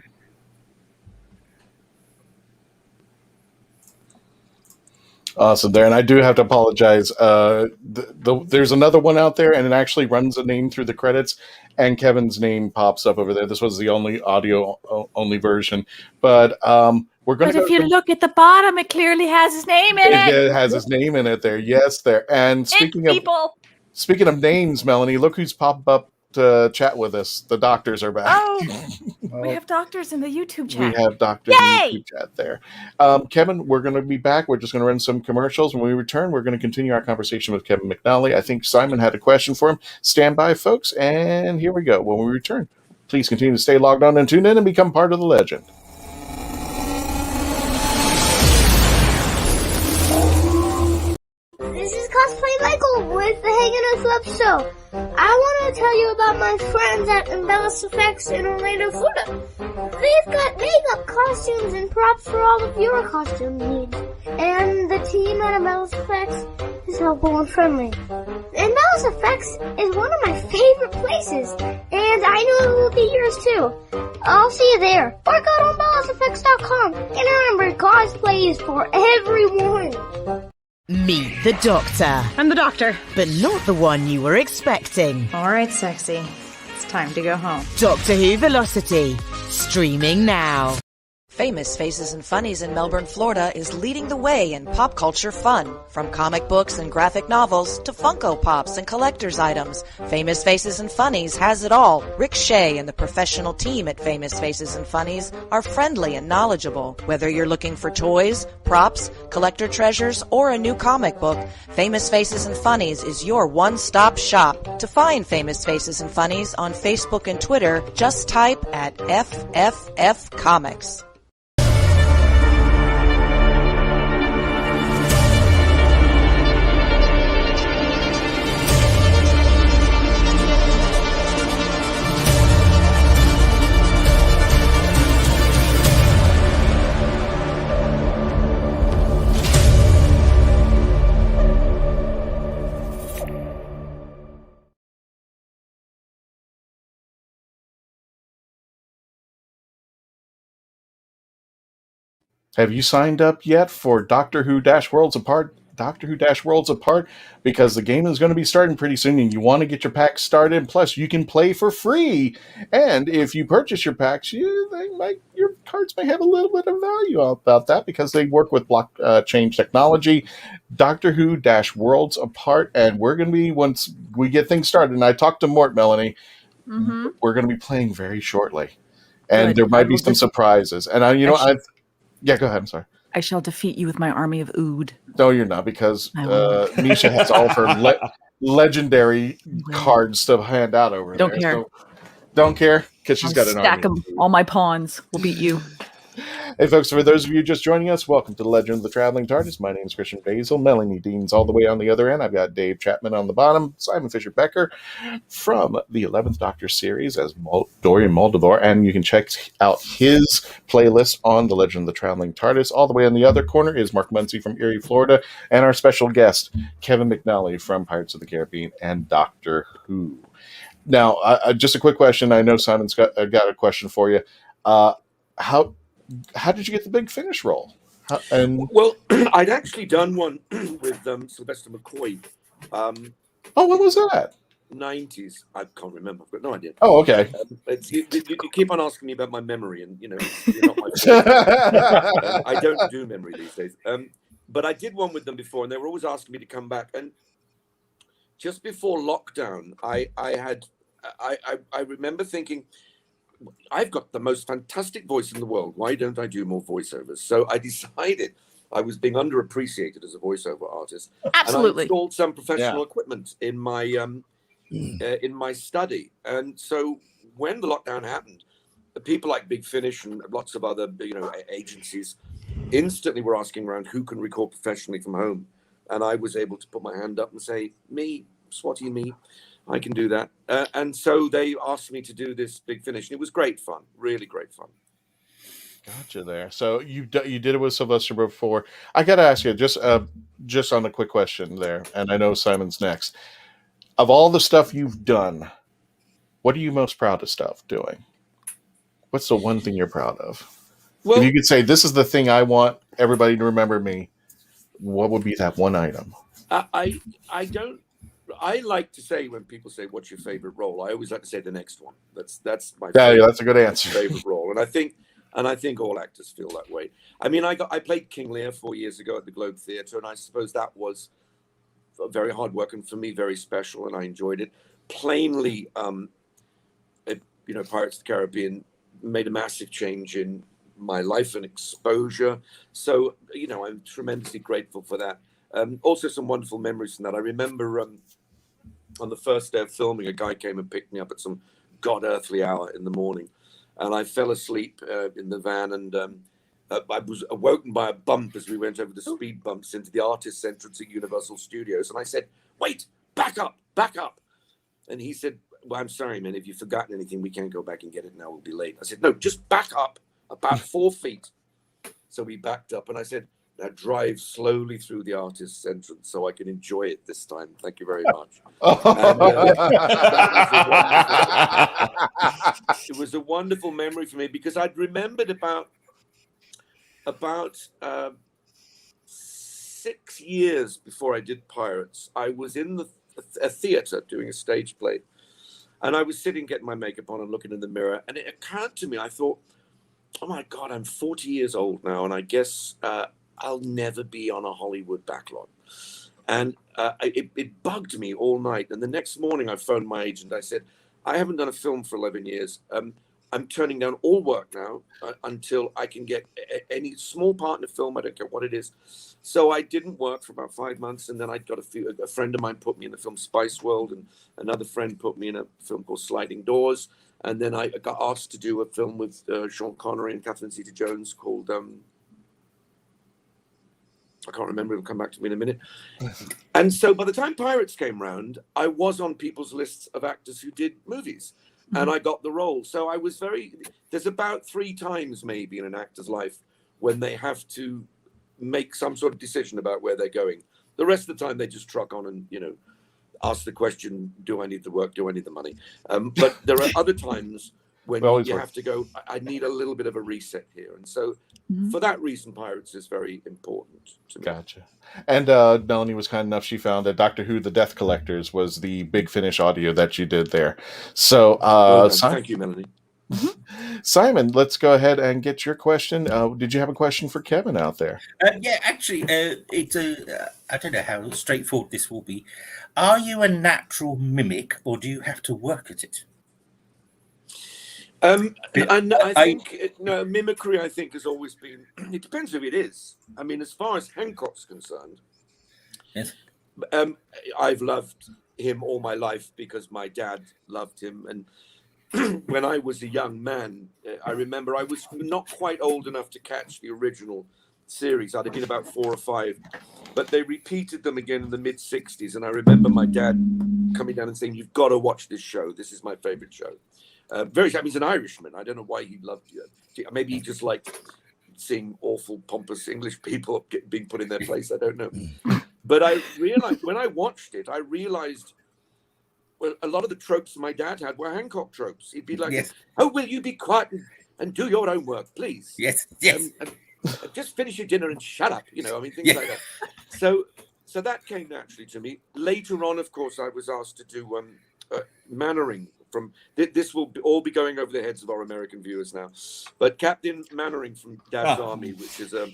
Speaker 2: Awesome there. And I do have to apologize. There's another one out there, and it actually runs a name through the credits, and Kevin's name pops up over there. This was the only audio-only version. But we're going to
Speaker 4: But if you look at the bottom, it clearly has his name in it.
Speaker 2: It has his name in it there. Yes, there. And speaking of names, Melanie, look who's popped up to chat with us. The doctors are back.
Speaker 4: Oh, we have doctors in the YouTube chat.
Speaker 2: We have doctors in the YouTube chat there. Kevin, we're going to be back. We're just going to run some commercials. When we return, we're going to continue our conversation with Kevin McNally. I think Simon had a question for him. Stand by, folks, and here we go. When we return, please continue to stay logged on and tune in and become part of the legend.
Speaker 21: This is Cosplay Michael with the Hanging Out Club Show. I want to tell you about my friends at Embellis Effects in Orlando, Florida. They've got makeup, costumes, and props for all of your costume needs. And the team at Embellis Effects is helpful and friendly. Embellis Effects is one of my favorite places, and I know it will be yours too. I'll see you there. Or go to embelliseffects.com. And remember, cosplay is for everyone.
Speaker 8: Meet the Doctor.
Speaker 22: I'm the Doctor.
Speaker 8: But not the one you were expecting.
Speaker 22: All right, sexy. It's time to go home.
Speaker 8: Doctor Who Velocity. Streaming now.
Speaker 23: Famous Faces and Funnies in Melbourne, Florida is leading the way in pop culture fun. From comic books and graphic novels to Funko Pops and collector's items, Famous Faces and Funnies has it all. Rick Shea and the professional team at Famous Faces and Funnies are friendly and knowledgeable. Whether you're looking for toys, props, collector treasures, or a new comic book, Famous Faces and Funnies is your one-stop shop. To find Famous Faces and Funnies on Facebook and Twitter, just type at FFF Comics.
Speaker 2: Have you signed up yet for Doctor Who Worlds Apart? Doctor Who Worlds Apart, because the game is going to be starting pretty soon, and you want to get your packs started. Plus, you can play for free, and if you purchase your packs, your cards may have a little bit of value about that because they work with blockchain technology. Doctor Who Worlds Apart, and we're going to be, once we get things started, and I talked to Mort, Melanie, we're going to be playing very shortly, and there might be some surprises. And yeah, go ahead. I'm sorry.
Speaker 4: I shall defeat you with my army of Ood.
Speaker 2: No, you're not, because Misha has all of her legendary cards to hand out over
Speaker 4: Don't
Speaker 2: there.
Speaker 4: care.
Speaker 2: So don't care, because she's got an army.
Speaker 4: Stack them. All my pawns will beat you.
Speaker 2: Hey, folks, for those of you just joining us, welcome to the Legend of the Traveling Tardis. My name is Christian Basil. Melanie Dean's all the way on the other end. I've got Dave Chapman on the bottom. Simon Fisher-Becker from the 11th Doctor series as Dorian Moldovar. And you can check out his playlist on the Legend of the Traveling TARDIS. All the way in the other corner is Mark Muncy from Erie, Florida. And our special guest, Kevin McNally from Pirates of the Caribbean and Doctor Who. Now, just a quick question. I know Simon's got a question for you. how did you get the Big Finish role? And
Speaker 1: well, I'd actually done one with Sylvester McCoy.
Speaker 2: When was that?
Speaker 1: 90s. I can't remember. I've got no idea.
Speaker 2: Oh, okay.
Speaker 1: You keep on asking me about my memory, and you're not my fault. I don't do memory these days. But I did one with them before, and they were always asking me to come back. And just before lockdown, I remember thinking, I've got the most fantastic voice in the world. Why don't I do more voiceovers? So I decided I was being underappreciated as a voiceover artist.
Speaker 4: Absolutely.
Speaker 1: And I installed some professional equipment in my study. And so when the lockdown happened, the people like Big Finish and lots of other agencies instantly were asking around who can record professionally from home. And I was able to put my hand up and say, me, Swatty me, I can do that. And so they asked me to do this Big Finish. And it was great fun, really great fun.
Speaker 2: Gotcha there. So you did it with Sylvester before. I got to ask you, just on a quick question there, and I know Simon's next. Of all the stuff you've done, what are you most proudest of doing? What's the one thing you're proud of? Well, if you could say, this is the thing I want everybody to remember me, what would be that one item?
Speaker 1: I like to say, when people say, what's your favorite role? I always like to say the next one. That's my favorite,
Speaker 2: that's a good answer.
Speaker 1: Favorite role. And I think all actors feel that way. I mean, I played King Lear 4 years ago at the Globe Theatre, and I suppose that was very hard work and for me very special, and I enjoyed it. Plainly, Pirates of the Caribbean made a massive change in my life and exposure. So, I'm tremendously grateful for that. Also, some wonderful memories from that. I remember on the first day of filming, a guy came and picked me up at some god-earthly hour in the morning, and I fell asleep in the van, and I was awoken by a bump as we went over the speed bumps into the artist's entrance at Universal Studios. And I said, wait, back up. And he said, well, I'm sorry, man, if you've forgotten anything, we can't go back and get it now. We'll be late. I said, no, just back up about 4 feet. So we backed up, and I said, now drive slowly through the artist's entrance so I can enjoy it this time. Thank you very much. It was a wonderful memory for me, because I'd remembered about 6 years before I did Pirates, I was in a theater doing a stage play, and I was sitting getting my makeup on and looking in the mirror, and it occurred to me, I thought, oh my God, I'm 40 years old now, and I guess I'll never be on a Hollywood backlot. And it bugged me all night. And the next morning I phoned my agent. I said, I haven't done a film for 11 years. I'm turning down all work now until I can get any small part in a film. I don't care what it is. So I didn't work for about 5 months. And then I got a friend of mine put me in the film Spice World, and another friend put me in a film called Sliding Doors. And then I got asked to do a film with Sean Connery and Catherine Zeta-Jones called, I can't remember, it'll come back to me in a minute. And so by the time Pirates came round, I was on people's lists of actors who did movies, and I got the role. So I was there's about 3 times maybe in an actor's life when they have to make some sort of decision about where they're going. The rest of the time they just truck on and, ask the question, do I need the work? Do I need the money? But there are other times when you have to go, I need a little bit of a reset here. And so for that reason, Pirates is very important to me.
Speaker 2: Gotcha. And Melanie was kind enough, she found that Doctor Who The Death Collectors was the Big Finish audio that you did there. So
Speaker 1: thank you, Melanie.
Speaker 2: Simon, let's go ahead and get your question. Did you have a question for Kevin out there?
Speaker 6: Yeah, actually, it's I don't know how straightforward this will be. Are you a natural mimic, or do you have to work at it?
Speaker 1: I think mimicry, I think, has always been, it depends who it is. I mean, as far as Hancock's concerned,
Speaker 6: yes.
Speaker 1: I've loved him all my life because my dad loved him. And when I was a young man, I remember I was not quite old enough to catch the original series. I'd have been about 4 or 5, but they repeated them again in the mid-60s. And I remember my dad coming down and saying, you've got to watch this show. This is my favorite show. He's an Irishman. I don't know why he loved you. Maybe he just liked seeing awful, pompous English people being put in their place. I don't know. But I realized, when I watched it, well, a lot of the tropes my dad had were Hancock tropes. He'd be like, yes. Oh, will you be quiet and do your own work, please.
Speaker 6: Yes.
Speaker 1: And just finish your dinner and shut up. I mean, things like that. So that came naturally to me. Later on, of course, I was asked to do Mannering. From this will all be going over the heads of our American viewers now, but Captain Mannering from Dad's Army, which is a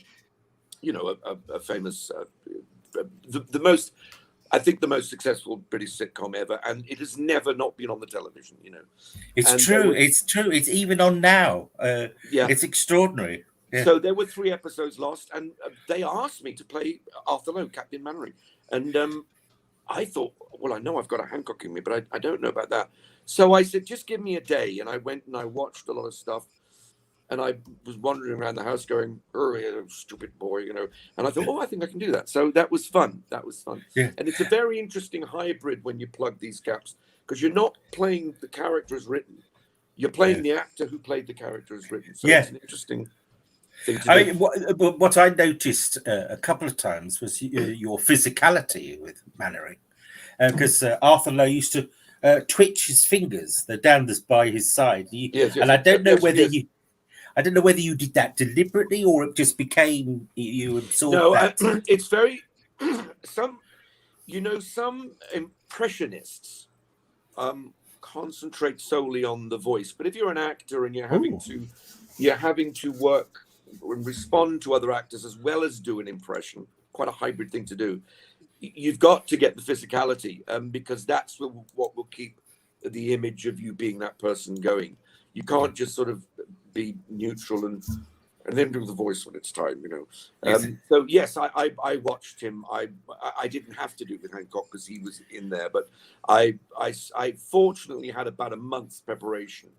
Speaker 1: famous, the most successful British sitcom ever, and it has never not been on the television.
Speaker 6: It's true. It's true. It's even on now. It's extraordinary. Yeah.
Speaker 1: So there were 3 episodes lost, and they asked me to play Arthur Lowe, Captain Mannering, and I thought, well, I know I've got a Hancock in me, but I don't know about that. So I said, just give me a day. And I went and I watched a lot of stuff. And I was wandering around the house going, you stupid boy, And I thought, I think I can do that. So that was fun.
Speaker 6: Yeah.
Speaker 1: And it's a very interesting hybrid when you plug these gaps, because you're not playing the character as written. You're playing the actor who played the character as written. So it's an interesting thing to do.
Speaker 6: I mean, what I noticed a couple of times was your physicality with Mannering. Because Arthur Lowe used to twitch his fingers. They're down by his side. And I don't know whether you did that deliberately or it just became you absorbed that.
Speaker 1: No, it's very some impressionists concentrate solely on the voice. But if you're an actor and you're having to work and respond to other actors as well as do an impression, quite a hybrid thing to do. You've got to get the physicality, because that's what will keep the image of you being that person going. You can't just sort of be neutral and then do the voice when it's time, So yes, I watched him. I didn't have to do it with Hancock because he was in there, but I fortunately had about a month's preparation,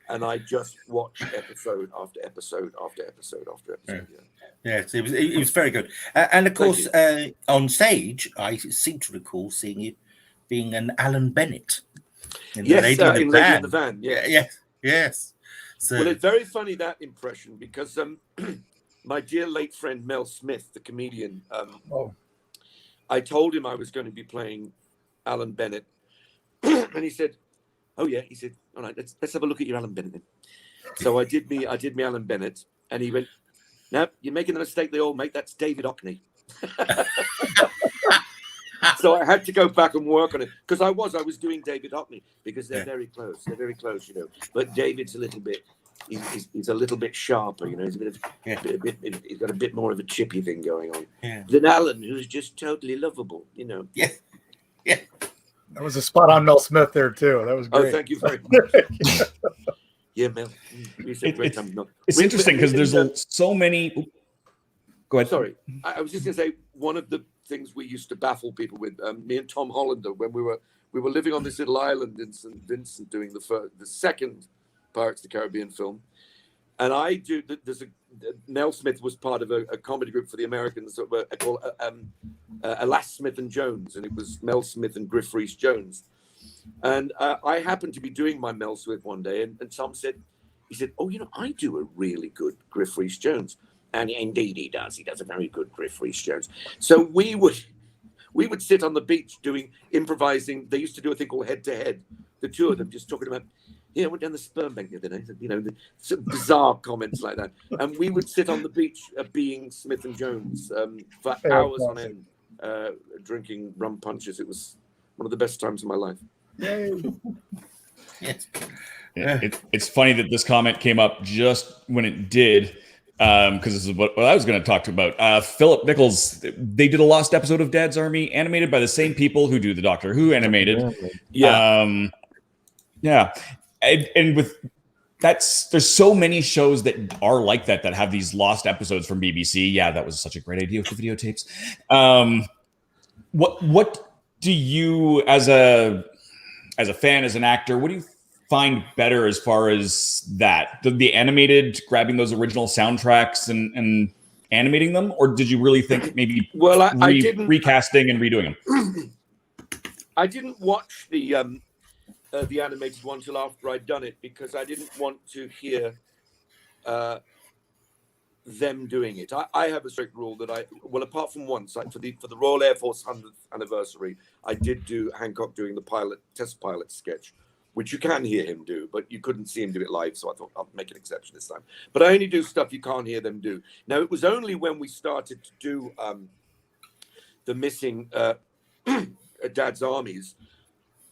Speaker 1: and I just watched episode after episode after episode after episode. Yeah.
Speaker 6: Yes, it was very good. And of course, on stage, I seem to recall seeing you being an Alan Bennett. In Lady in the Van. Yes. So,
Speaker 1: well, it's very funny, that impression, because my dear late friend Mel Smith, the comedian, I told him I was going to be playing Alan Bennett. And he said, oh, yeah. He said, all right, let's have a look at your Alan Bennett then. So I did me Alan Bennett, and he went, no, you're making the mistake they all make. That's David Hockney. So I had to go back and work on it, because I was doing David Hockney, because they're very close. They're very close, But David's a little bit, he's a little bit sharper, He's he's got a bit more of a chippy thing going on than Alan, who's just totally lovable,
Speaker 6: Yeah.
Speaker 5: That was a spot on Mel Smith there too. That was great.
Speaker 1: Oh, thank you very much. Yeah, Mel.
Speaker 3: It's interesting because there's so many. Go ahead.
Speaker 1: Sorry, I was just going to say, one of the things we used to baffle people with, me and Tom Hollander, when we were living on this little island in St. Vincent doing the second Pirates of the Caribbean film, and Mel Smith was part of a comedy group for the Americans called Alas Smith and Jones, and it was Mel Smith and Griff Rhys Jones. And I happened to be doing my Mel Smith one day, and Tom said, oh, I do a really good Griff Rhys Jones. And indeed he does. He does a very good Griff Rhys Jones. So we would sit on the beach improvising. They used to do a thing called Head to Head. The two of them just talking about, I went down the sperm bank the other day. Some bizarre comments like that. And we would sit on the beach being Smith and Jones for hours on end, drinking rum punches. It was one of the best times of my life.
Speaker 6: Yes.
Speaker 3: It's funny that this comment came up just when it did. Because this is what I was going to talk about. Philip Nichols, they did a lost episode of Dad's Army, animated by the same people who do the Doctor Who animated.
Speaker 1: Yeah.
Speaker 3: And with there's so many shows that are like that have these lost episodes from BBC. Yeah, that was such a great idea with the videotapes. What do you, as a fan, as an actor, what do you find better as far as that? The animated, grabbing those original soundtracks and animating them, or did you really think maybe
Speaker 1: I didn't,
Speaker 3: recasting and redoing them?
Speaker 1: I didn't watch the animated one till after I'd done it, because I didn't want to hear them doing it. I have a strict rule that apart from once, for the Royal Air Force 100th anniversary, I did do Hancock doing the test pilot sketch, which you can hear him do, but you couldn't see him do it live, so I thought I'll make an exception this time. But I only do stuff you can't hear them do. Now, it was only when we started to do the missing Dad's Armies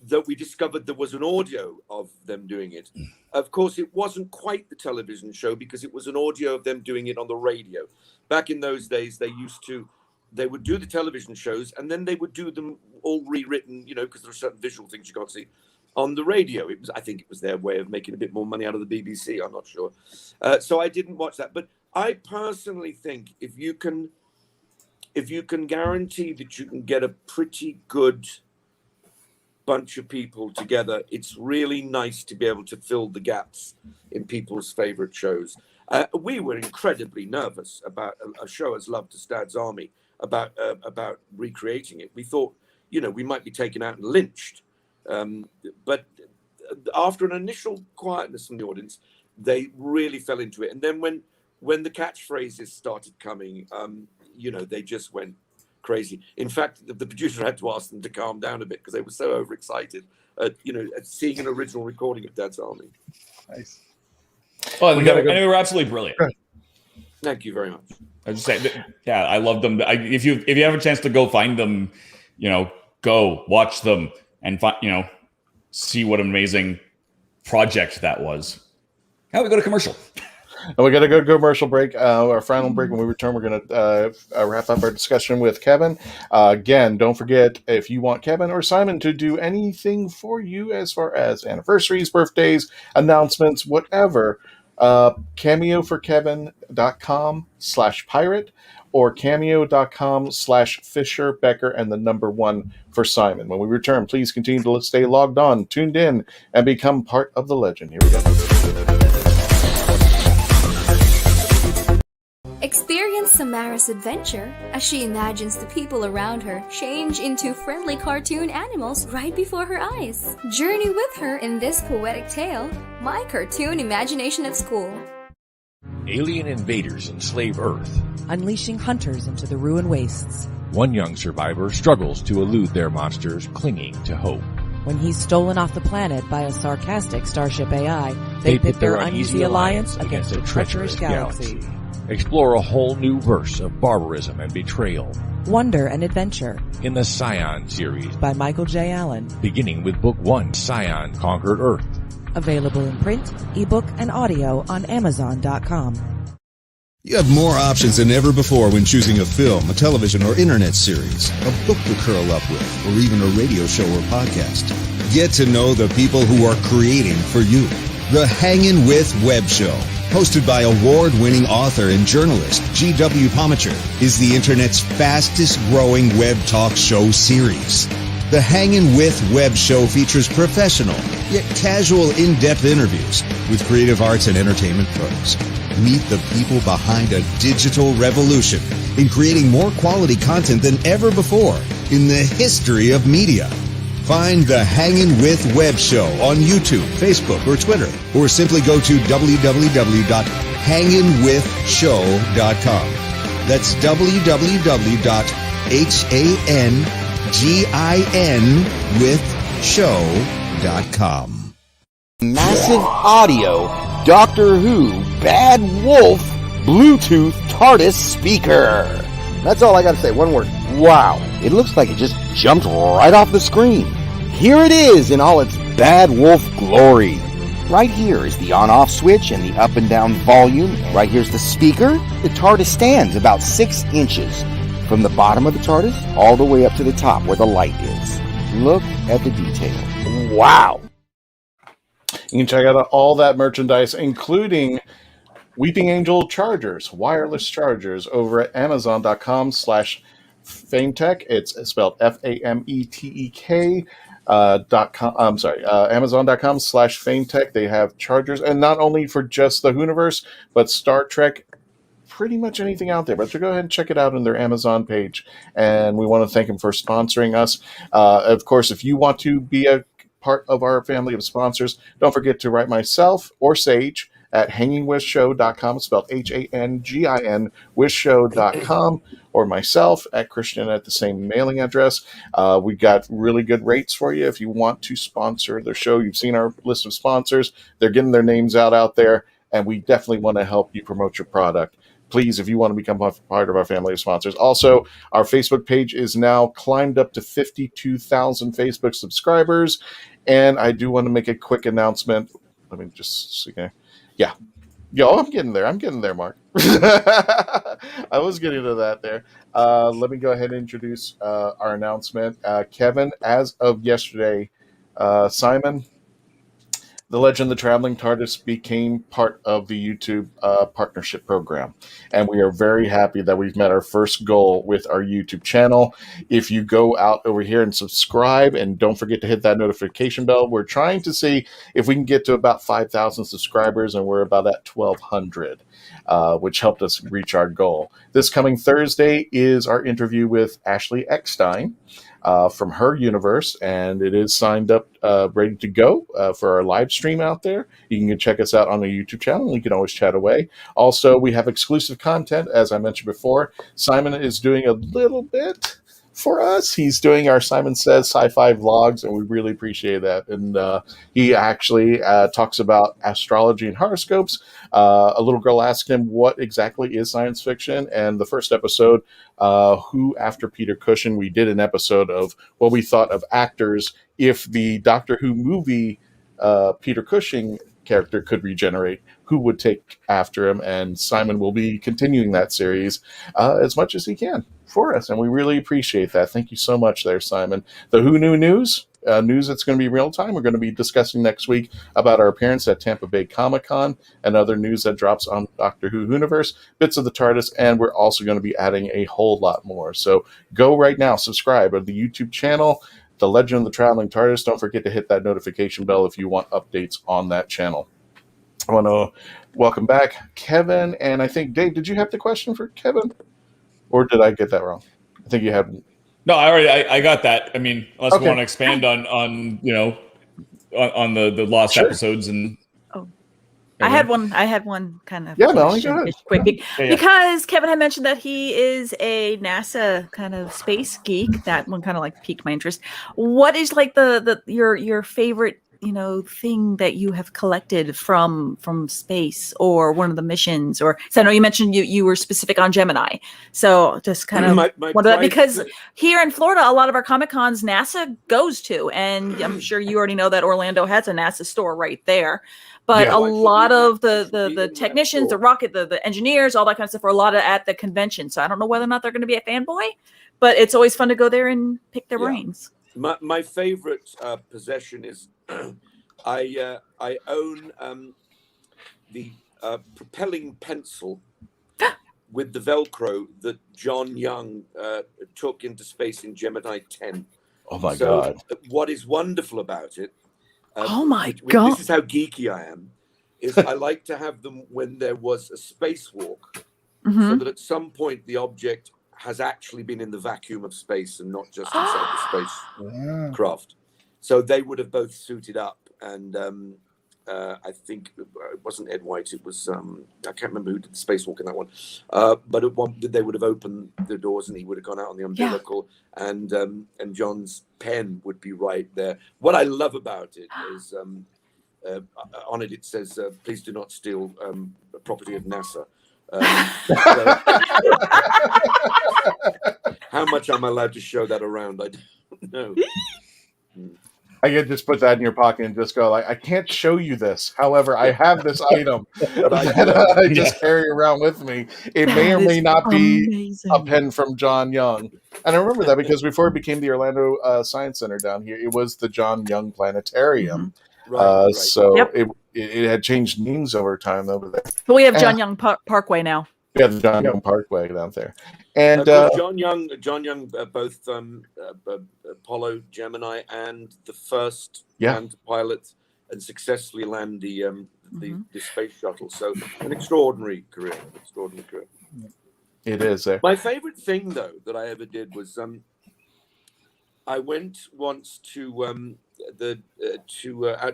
Speaker 1: that we discovered there was an audio of them doing it. Of course, it wasn't quite the television show because it was an audio of them doing it on the radio. Back in those days, they would do the television shows and then they would do them all rewritten, because there are certain visual things you can't see on the radio. I think it was their way of making a bit more money out of the BBC. I'm not sure. So I didn't watch that. But I personally think if you can guarantee that you can get a pretty good bunch of people together, it's really nice to be able to fill the gaps in people's favorite shows. We were incredibly nervous about a show as loved as Dad's Army, about recreating it. We thought, we might be taken out and lynched. But after an initial quietness from the audience, they really fell into it. And then when the catchphrases started coming, they just went crazy. In fact, the producer had to ask them to calm down a bit because they were so overexcited at seeing an original recording of Dad's Army.
Speaker 5: Nice.
Speaker 3: Oh, and they were absolutely brilliant.
Speaker 1: Thank you very much.
Speaker 3: I was just saying, yeah, I love them. If you have a chance to go find them, go watch them and see what an amazing project that was. How we go to commercial?
Speaker 2: And we got to go to commercial break. Our final break. When we return, we're going to wrap up our discussion with Kevin. Again, don't forget, if you want Kevin or Simon to do anything for you as far as anniversaries, birthdays, announcements, whatever, cameoforkevin.com/pirate or cameo.com/Fisher-Becker and the number 1 for Simon. When we return, please continue to stay logged on, tuned in, and become part of the legend. Here we go.
Speaker 7: Experience Samara's adventure as she imagines the people around her change into friendly cartoon animals right before her eyes. Journey with her in this poetic tale, My Cartoon Imagination at School.
Speaker 9: Alien invaders enslave Earth,
Speaker 23: unleashing hunters into the ruined wastes.
Speaker 9: One young survivor struggles to elude their monsters, clinging to hope.
Speaker 23: When he's stolen off the planet by a sarcastic starship AI, they pit their uneasy alliance against a treacherous galaxy.
Speaker 9: Explore a whole new verse of barbarism and betrayal.
Speaker 23: Wonder and adventure.
Speaker 9: In the Scion series
Speaker 23: by Michael J. Allen.
Speaker 9: Beginning with Book 1, Scion Conquered Earth.
Speaker 23: Available in print, ebook, and audio on Amazon.com.
Speaker 10: You have more options than ever before when choosing a film, a television or internet series, a book to curl up with, or even a radio show or podcast. Get to know the people who are creating for you. The Hangin' With Web Show, hosted by award-winning author and journalist G.W. Pomacher, is the internet's fastest-growing web talk show series. The Hangin' With Web Show features professional, yet casual, in-depth interviews with creative arts and entertainment pros. Meet the people behind a digital revolution in creating more quality content than ever before in the history of media. Find the Hangin' With Web Show on YouTube, Facebook, or Twitter, or simply go to www.hanginwithshow.com. That's www.hanginwithshow.com.
Speaker 24: Massive audio, Doctor Who Bad Wolf Bluetooth TARDIS speaker. That's all I gotta say, one word. Wow. It looks like it just jumped right off the screen. Here it is in all its Bad Wolf glory. Right here is the on-off switch and the up and down volume. Right here's the speaker. The TARDIS stands about 6 inches from the bottom of the TARDIS all the way up to the top where the light is. Look at the detail. Wow.
Speaker 2: You can check out all that merchandise, including Weeping Angel chargers, wireless chargers, over at Amazon.com/FameTek. It's spelled FAMETEK. Amazon.com/FameTek. They have chargers, and not only for just the Whoniverse, but Star Trek, pretty much anything out there. But go ahead and check it out on their Amazon page. And we want to thank them for sponsoring us. Of course, if you want to be a part of our family of sponsors, don't forget to write myself or Sage at hangingwithshow.com, spelled HANGIN withshow.com, or myself at Christian at the same mailing address. We got really good rates for you if you want to sponsor the show. You've seen our list of sponsors. They're getting their names out there, and we definitely want to help you promote your product. Please, if you want to become part of our family of sponsors. Also, our Facebook page is now climbed up to 52,000 Facebook subscribers. And I do want to make a quick announcement. Let me just see here. Yeah. Yo, I'm getting there, Mark. I was getting to that there. Let me go ahead and introduce our announcement. Kevin, as of yesterday, Simon, the Legend of the Traveling TARDIS became part of the YouTube partnership program. And we are very happy that we've met our first goal with our YouTube channel. If you go out over here and subscribe, and don't forget to hit that notification bell, we're trying to see if we can get to about 5,000 subscribers, and we're about at 1,200, which helped us reach our goal. This coming Thursday is our interview with Ashley Eckstein. From her universe, and it is signed up, ready to go for our live stream out there. You can check us out on the YouTube channel. You can always chat away. Also, we have exclusive content, as I mentioned before. Simon is doing a little bit for us. He's doing our Simon Says Sci-Fi vlogs, and we really appreciate that. And he actually talks about astrology and horoscopes. A little girl asked him what exactly is science fiction, and the first episode, Who After Peter Cushing, we did an episode of what we thought of actors if the Doctor Who movie Peter Cushing character could regenerate, who would take after him, and Simon will be continuing that series as much as he can for us, and we really appreciate that. Thank you so much there, Simon. The Who Knew news that's going to be real time. We're going to be discussing next week about our appearance at Tampa Bay Comic-Con and other news that drops on Doctor Who WHOniverse, bits of the TARDIS, and we're also going to be adding a whole lot more. So go right now, subscribe to the YouTube channel, The Legend of the Traveling TARDIS. Don't forget to hit that notification bell if you want updates on that channel. I want to welcome back Kevin, and I think, Dave, did you have the question for Kevin? Or did I get that wrong? I think you had.
Speaker 3: No, I got that. I mean, unless we want to expand on the lost episodes and.
Speaker 4: I had one kind of
Speaker 2: Melanie, go
Speaker 4: question,
Speaker 2: ahead.
Speaker 4: quick,
Speaker 3: Yeah.
Speaker 4: because Kevin had mentioned that he is a NASA kind of space geek. That one kind of like piqued my interest. What is like your favorite thing that you have collected from space, or one of the missions, or so I know you mentioned you were specific on Gemini, so just kind of because here in Florida a lot of our Comic Cons NASA goes to, and I'm sure you already know that Orlando has a NASA store right there, but a lot of the technicians, the rocket, the engineers, all that kind of stuff are a lot at the convention, so I don't know whether or not they're going to be a fanboy, but it's always fun to go there and pick their brains.
Speaker 1: My favorite possession is I own the propelling pencil with the Velcro that John Young took into space in Gemini 10.
Speaker 2: Oh my God!
Speaker 1: What is wonderful about it?
Speaker 4: God!
Speaker 1: This is how geeky I am. Is I like to have them when there was a spacewalk, so that at some point the object has actually been in the vacuum of space and not just inside the spacecraft. So they would have both suited up, and I think it wasn't Ed White. It was I can't remember who did the spacewalk in that one. But at one, they would have opened the doors, and he would have gone out on the umbilical, and John's pen would be right there. What I love about it is on it says, "Please do not steal property of NASA." How much I'm allowed to show that around, I don't know.
Speaker 2: I could just put that in your pocket and just go like, I can't show you this. However, I have this item that I just carry around with me. It may or may not be a pen from John Young. And I remember that because before it became the Orlando Science Center down here, it was the John Young Planetarium. Right. So it had changed names over time over there.
Speaker 4: But we have John Young Parkway now.
Speaker 2: Yeah, the John Young Parkway down there. And
Speaker 1: John Young, both Apollo, Gemini, and the first man to pilot and successfully land the space shuttle. So an extraordinary career.
Speaker 2: It is.
Speaker 1: My favorite thing, though, that I ever did was I went once to out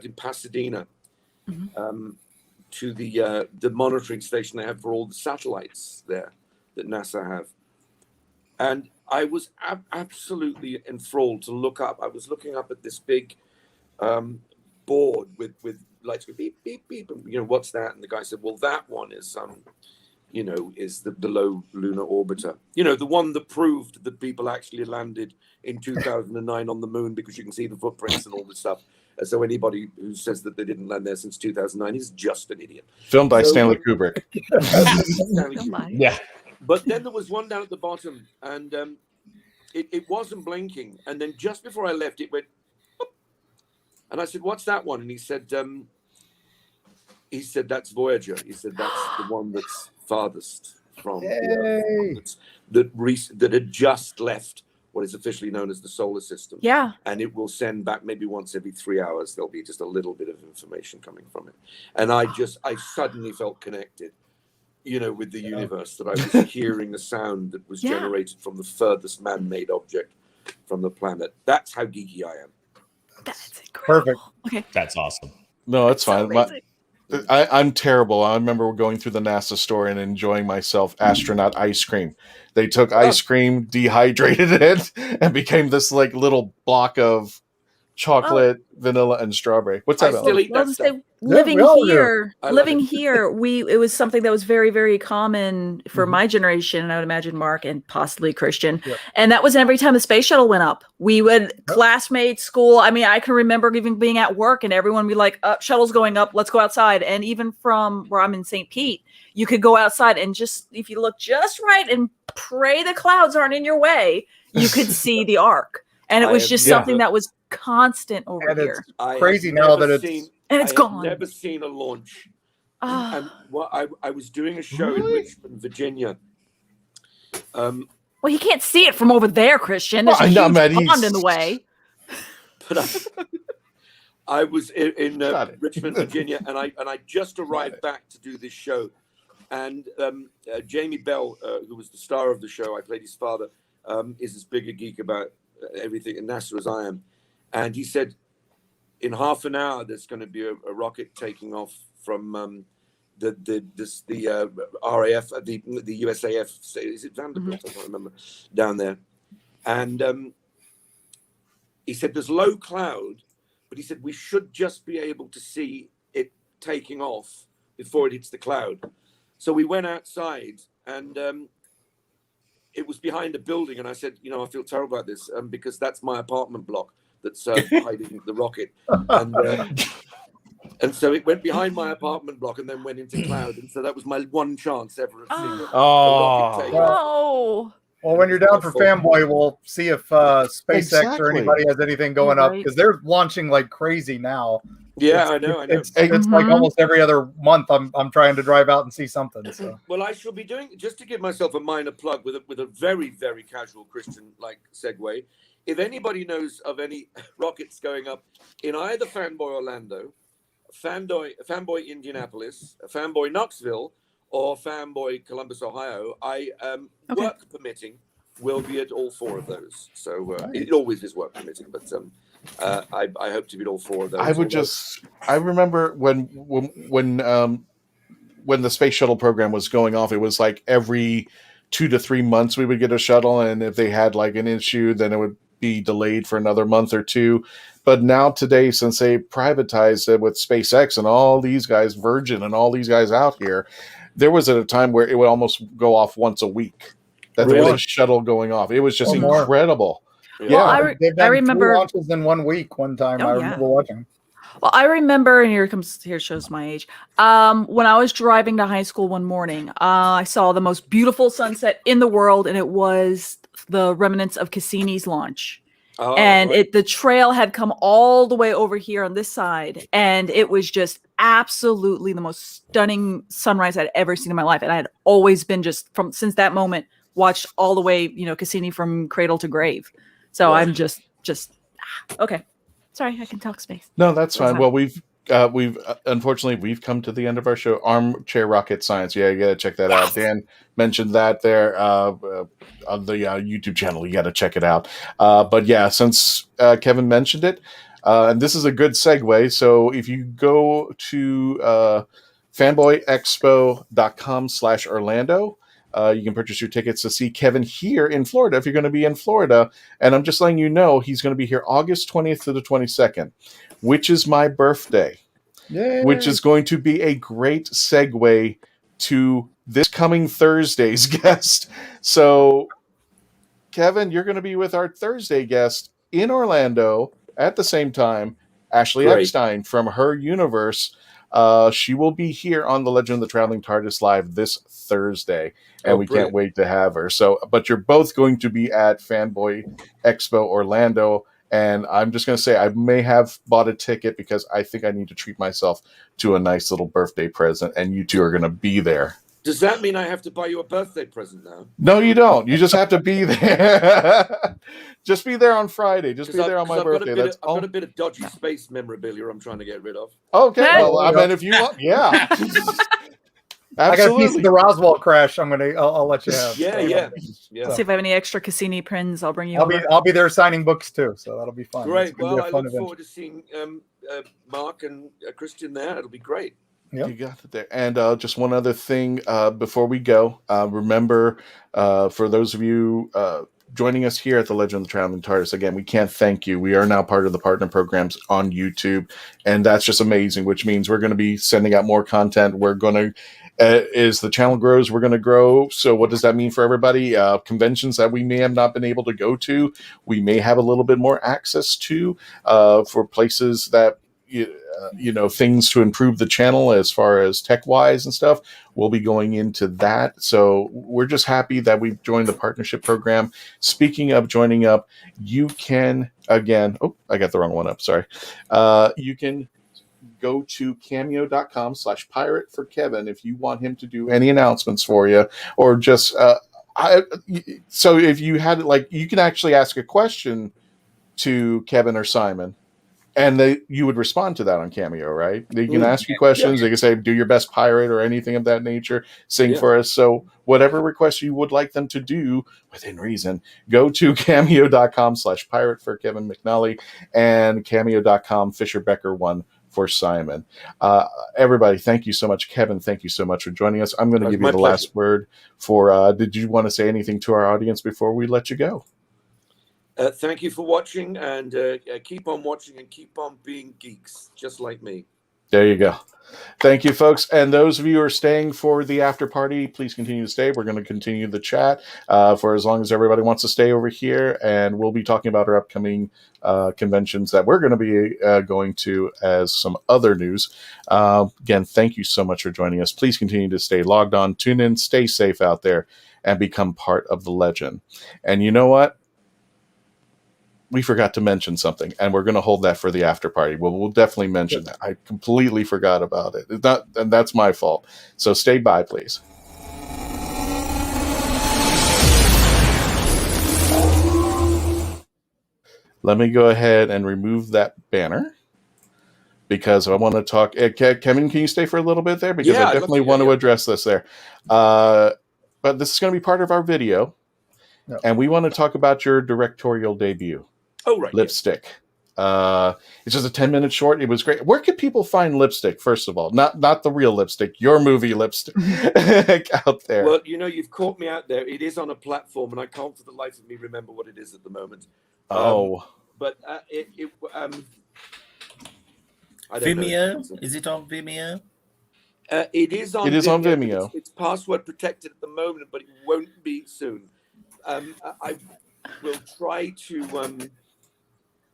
Speaker 1: in Pasadena. to the monitoring station they have for all the satellites there that NASA have. And I was absolutely enthralled to look up. I was looking up at this big board with lights go beep, beep, beep. And, what's that? And the guy said, well, that one is, is the low lunar orbiter. The one that proved that people actually landed in 2009 on the moon, because you can see the footprints and all this stuff. So anybody who says that they didn't land there since 2009 is just an idiot.
Speaker 2: Filmed by Stanley Kubrick.
Speaker 1: Stanley Kubrick.
Speaker 2: Yeah.
Speaker 1: But then there was one down at the bottom, and it wasn't blinking. And then just before I left, it went, boop. And I said, what's that one? And he said, that's Voyager. He said, that's the one that's farthest from the Earth, that had just left what is officially known as the solar system.
Speaker 4: Yeah.
Speaker 1: And it will send back maybe once every 3 hours. There'll be just a little bit of information coming from it. And I suddenly felt connected, with the universe, that I was hearing a sound that was generated from the furthest man-made object from the planet. That's how geeky I am.
Speaker 4: That's incredible.
Speaker 5: Perfect.
Speaker 4: Okay.
Speaker 3: That's awesome.
Speaker 2: No, it's fine. I'm terrible. I remember going through the NASA store and enjoying myself astronaut ice cream. They took ice cream, dehydrated it, and became this little block of chocolate, vanilla, and strawberry. What's that?
Speaker 4: Living here, it was something that was very, very common for my generation, and I would imagine Mark and possibly Christian.
Speaker 5: Yep.
Speaker 4: And that was every time the space shuttle went up. We would classmates, school. I mean, I can remember even being at work and everyone would be like, shuttle's going up, let's go outside. And even from where I'm in St. Pete, you could go outside and just, if you look just right and pray the clouds aren't in your way, you could see the arc. And it was just something that was constant over here.
Speaker 5: It's crazy now that
Speaker 4: it's gone.
Speaker 1: I've never seen a launch. And I was doing a show in Richmond, Virginia.
Speaker 4: Well, you can't see it from over there, Christian. There's a huge pond in the way.
Speaker 1: But I was in Richmond, Virginia, and I just arrived back to do this show. And Jamie Bell, who was the star of the show, I played his father, is as big a geek about everything at NASA as I am. And he said, in half an hour, there's going to be a rocket taking off from the RAF, the USAF. Is it Vanderbilt? I can't remember. Down there. And he said there's low cloud, but he said we should just be able to see it taking off before it hits the cloud. So we went outside, and it was behind a building. And I said, I feel terrible about this because that's my apartment block that's hiding the rocket. And so it went behind my apartment block and then went into cloud. And so that was my one chance ever of seeing a rocket take off.
Speaker 5: Well, when you're down for Fanboy, we'll see if SpaceX or anybody has anything going up, because they're launching like crazy now.
Speaker 1: Yeah, I know.
Speaker 5: It's like almost every other month I'm trying to drive out and see something. So.
Speaker 1: Well, I shall be doing, just to give myself a minor plug with a very, very casual Christian-like segue. If anybody knows of any rockets going up in either Fanboy Orlando, Fanboy Indianapolis, Fanboy Knoxville, or Fanboy Columbus, Ohio, work permitting, will be at all four of those. So it always is work permitting, but I hope to be at all four of those.
Speaker 2: I remember when the space shuttle program was going off, it was like every 2 to 3 months we would get a shuttle, and if they had like an issue, then it would be delayed for another month or two. But now today, since they privatized it with SpaceX and all these guys, Virgin and all these guys out here, there was at a time where it would almost go off once a week. There was a shuttle going off. It was just incredible.
Speaker 5: Yeah, they've done 2 launches in 1 week. One time, I remember watching.
Speaker 4: Well, I remember, and here shows my age. When I was driving to high school one morning, I saw the most beautiful sunset in the world, and it was the remnants of Cassini's launch. Oh, and the trail had come all the way over here on this side, and it was just absolutely the most stunning sunrise I'd ever seen in my life. And I had always been since that moment, watched all the way, Cassini from cradle to grave. So I'm just okay. Sorry, I can talk space.
Speaker 2: No, that's fine. Well, we've unfortunately we've come to the end of our show. Armchair Rocket Science. Yeah, you got to check that out. Dan mentioned that there on the YouTube channel. You got to check it out. But yeah, since Kevin mentioned it, and this is a good segue. So if you go to fanboyexpo.com/Orlando. You can purchase your tickets to see Kevin here in Florida if you're going to be in Florida. And I'm just letting you know he's going to be here August 20th to the 22nd, which is my birthday.
Speaker 5: Yay.
Speaker 2: Which is going to be a great segue to this coming Thursday's guest. So, Kevin, you're going to be with our Thursday guest in Orlando at the same time, Ashley
Speaker 1: Great.
Speaker 2: Epstein from Her Universe. She will be here on the Legend of the Traveling TARDIS Live this Thursday, and we
Speaker 1: brilliant.
Speaker 2: can't wait to have her. So, but you're both going to be at Fanboy Expo Orlando, and I'm just going to say I may have bought a ticket because I think I need to treat myself to a nice little birthday present, and you two are going to be there.
Speaker 1: Does that mean I have to buy you a birthday present now?
Speaker 2: No, you don't. You just have to be there. Just be there on Friday. Just be there on my birthday.
Speaker 1: I've got a bit of dodgy space memorabilia I'm trying to get rid of.
Speaker 2: Okay. Well, I mean, if you want, yeah.
Speaker 5: I got a piece of the Roswell crash. I'll let you have.
Speaker 1: Yeah.
Speaker 4: See if I have any extra Cassini prints. I'll bring you.
Speaker 5: I'll be there signing books too, so that'll be fun.
Speaker 1: Great. Well, I look forward to seeing Mark and Christian there. It'll be great.
Speaker 2: Yep. You got it there. And just one other thing before we go. Remember, for those of you joining us here at the Legend of the Traveling TARDIS, again, we can't thank you. We are now part of the partner programs on YouTube, and that's just amazing, which means we're going to be sending out more content. We're going to, as the channel grows, we're going to grow. So what does that mean for everybody? Conventions that we may have not been able to go to, we may have a little bit more access to for places that, things to improve the channel as far as tech wise and stuff. We'll be going into that. So we're just happy that we've joined the partnership program. Speaking of joining up, you can I got the wrong one up. Sorry. You can go to cameo.com/pirate for Kevin if you want him to do any announcements for you, or just so if you had you can actually ask a question to Kevin or Simon, and you would respond to that on Cameo, right? They can ask you questions. They can say, do your best pirate or anything of that nature. Sing for us. So whatever request you would like them to do within reason, go to cameo.com/pirate for Kevin McNally and cameo.com Fisher-Becker 1 for Simon. Everybody, thank you so much. Kevin, thank you so much for joining us. I'm going to give you the last word for, did you want to say anything to our audience before we let you go?
Speaker 1: Thank you for watching, and keep on watching and keep on being geeks, just like me.
Speaker 2: There you go. Thank you, folks. And those of you who are staying for the after party, please continue to stay. We're going to continue the chat for as long as everybody wants to stay over here, and we'll be talking about our upcoming conventions that we're going to be going to as some other news. Again, thank you so much for joining us. Please continue to stay logged on, tune in, stay safe out there, and become part of the legend. And you know what? We forgot to mention something, and we're going to hold that for the after party. We'll definitely mention that. I completely forgot about it. And that's my fault. So stay by, please. Let me go ahead and remove that banner because I want to talk. Kevin, can you stay for a little bit there? Because I definitely want to address this there. But this is going to be part of our video, and we want to talk about your directorial debut.
Speaker 1: Oh, right.
Speaker 2: Lipstick. It's just a 10-minute short. It was great. Where can people find Lipstick, first of all? Not the real Lipstick, your movie Lipstick out there.
Speaker 1: Well, you've caught me out there. It is on a platform, and I can't for the life of me remember what it is at the moment. But I don't
Speaker 6: Vimeo?
Speaker 1: know.
Speaker 6: Is it on Vimeo?
Speaker 1: It is on Vimeo. It's password protected at the moment, but it won't be soon. I will try to...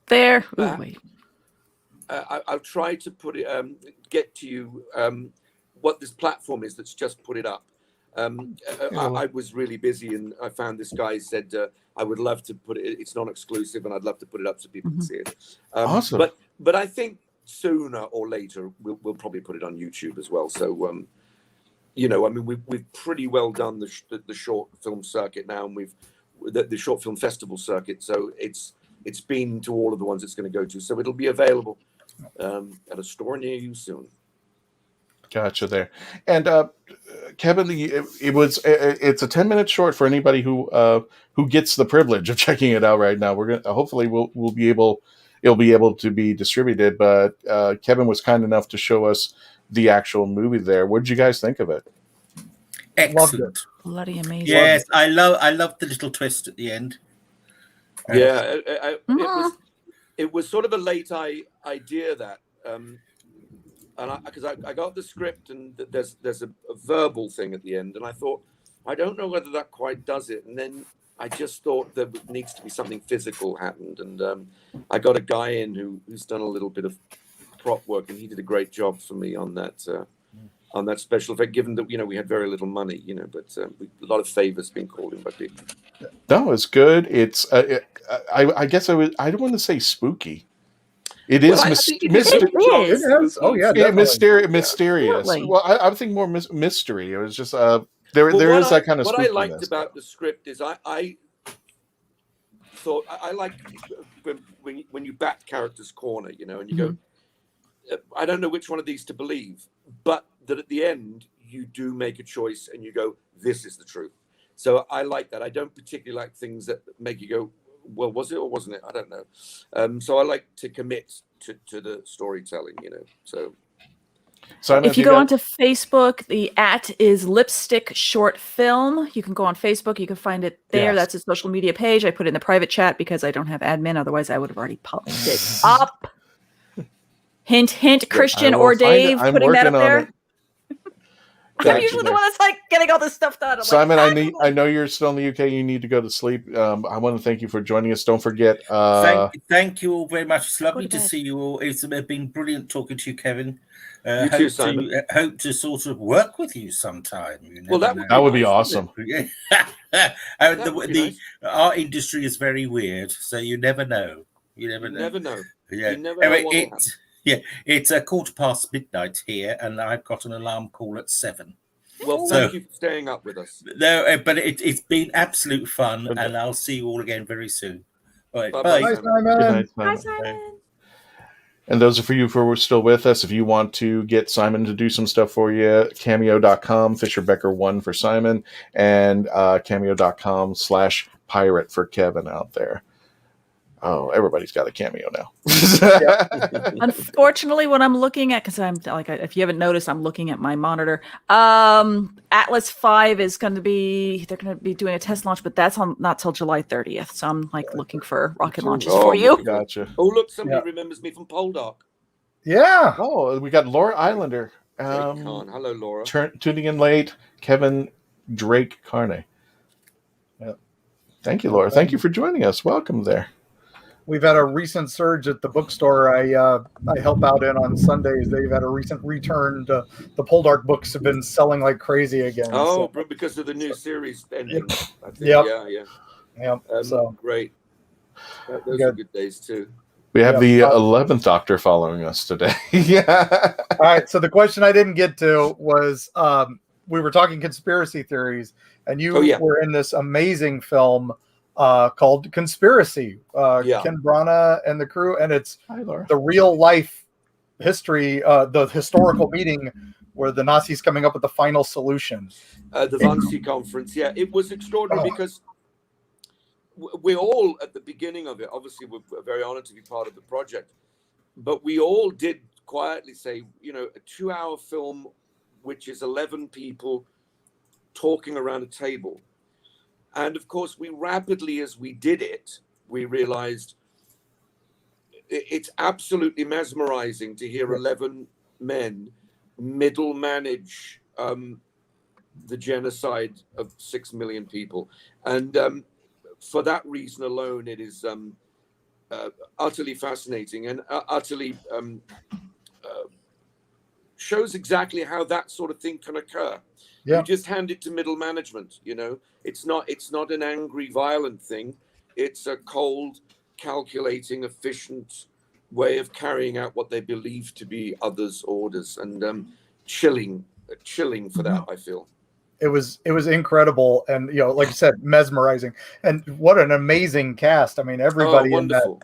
Speaker 4: There. Ooh, wait.
Speaker 1: I'll try to put it, get to you what this platform is that's just put it up. I was really busy, and I found this guy said I would love to put it. It's non-exclusive, and I'd love to put it up so people can see it.
Speaker 2: Awesome.
Speaker 1: But I think sooner or later we'll probably put it on YouTube as well. So we've pretty well done the short film circuit now, and we've the short film festival circuit. So it's been to all of the ones it's going to go to. So it'll be available at a store near you soon.
Speaker 2: Gotcha there. And Kevin, it's a 10-minute short for anybody who gets the privilege of checking it out right now. We're gonna hopefully it'll be able to be distributed. But Kevin was kind enough to show us the actual movie there. What did you guys think of it?
Speaker 6: Excellent.
Speaker 4: Bloody amazing.
Speaker 6: Yes, I love the little twist at the end.
Speaker 1: Yeah, it was sort of a late idea that, and because I got the script and there's a verbal thing at the end, and I thought, I don't know whether that quite does it, and then I just thought there needs to be something physical happened, and I got a guy in who's done a little bit of prop work, and he did a great job for me on that special effect. Given that we had very little money, but a lot of favors being called in by people.
Speaker 2: No, it's good. It's I guess I don't want to say spooky. It is mysterious.
Speaker 5: Oh yeah, definitely.
Speaker 2: Mysterious.
Speaker 4: Absolutely.
Speaker 2: Well, I think more mystery. It was just there is that kind of.
Speaker 1: What I
Speaker 2: spookiness.
Speaker 1: liked about the script is I thought I liked when you back characters' corner, and you go, I don't know which one of these to believe, but that at the end you do make a choice and you go, this is the truth. So I like that. I don't particularly like things that make you go, well, was it or wasn't it? I don't know. So I like to commit to the storytelling, So
Speaker 2: Simon,
Speaker 4: if you go onto Facebook, the @ is Lipstick Short Film. You can go on Facebook. You can find it there.
Speaker 2: Yes.
Speaker 4: That's a social media page. I put it in the private chat because I don't have admin. Otherwise, I would have already popped it up. Hint, hint, Christian or Dave putting that up there. I'm usually the one that's like getting all this stuff done.
Speaker 2: Simon, I know you're still in the UK. You need to go to sleep. I want to thank you for joining us. Don't forget.
Speaker 6: Thank you all very much. It's lovely to see you all. It's been brilliant talking to you, Kevin.
Speaker 1: You too, Simon.
Speaker 6: Hope to sort of work with you sometime.
Speaker 2: That would be awesome.
Speaker 6: Our industry is very weird, so you never know.
Speaker 1: You never know.
Speaker 6: Yeah.
Speaker 1: You never know what will happen.
Speaker 6: Yeah, it's midnight here, and I've got an alarm call at 7.
Speaker 1: Well, thank you for staying up with us.
Speaker 6: No, but it's been absolute fun, and I'll see you all again very soon. All right,
Speaker 1: bye.
Speaker 6: bye.
Speaker 2: Simon.
Speaker 4: Bye, Simon.
Speaker 2: And those of you who are still with us, if you want to get Simon to do some stuff for you, cameo.com, Fisher-Becker 1 for Simon, and cameo.com/pirate for Kevin out there. Oh, everybody's got a Cameo now.
Speaker 4: Unfortunately, what I'm looking at, because I'm like, if you haven't noticed, I'm looking at my monitor. Atlas 5 is going to be, they're going to be doing a test launch, but that's not till July 30th. So I'm like looking for rocket launches for you.
Speaker 2: Gotcha.
Speaker 1: Oh, look, somebody remembers me from Poldark.
Speaker 5: Yeah.
Speaker 2: Oh, we got Laura Islander.
Speaker 1: Hello, Laura.
Speaker 2: Tuning in late, Kevin Drake Carney. Yeah. Thank you, Laura. Thank you for joining us. Welcome there.
Speaker 5: We've had a recent surge at the bookstore I help out in on Sundays. They've had a recent return. The Poldark books have been selling like crazy again.
Speaker 1: Oh, so. Because of the new series ending. I think.
Speaker 5: Yeah. So
Speaker 1: great. Those are good days too.
Speaker 2: We have the 11th Doctor following us today. Yeah.
Speaker 5: All right. So the question I didn't get to was we were talking conspiracy theories, and you were in this amazing film called Conspiracy. Ken Branagh and the crew, and it's the real life history, the historical meeting where the Nazis coming up with the final solution.
Speaker 1: The Wannsee Conference. Yeah, it was extraordinary because we all, at the beginning of it, obviously we're very honored to be part of the project, but we all did quietly say, a 2-hour film, which is 11 people talking around a table. And of course, we rapidly, as we did it, we realized it's absolutely mesmerizing to hear 11 men middle manage the genocide of 6 million people. And for that reason alone, it is utterly fascinating and utterly shows exactly how that sort of thing can occur. You just hand it to middle management, It's not an angry, violent thing. It's a cold, calculating, efficient way of carrying out what they believe to be others' orders, and chilling for that, I feel.
Speaker 5: It was incredible, and like you said, mesmerizing. And what an amazing cast! I mean, everybody in that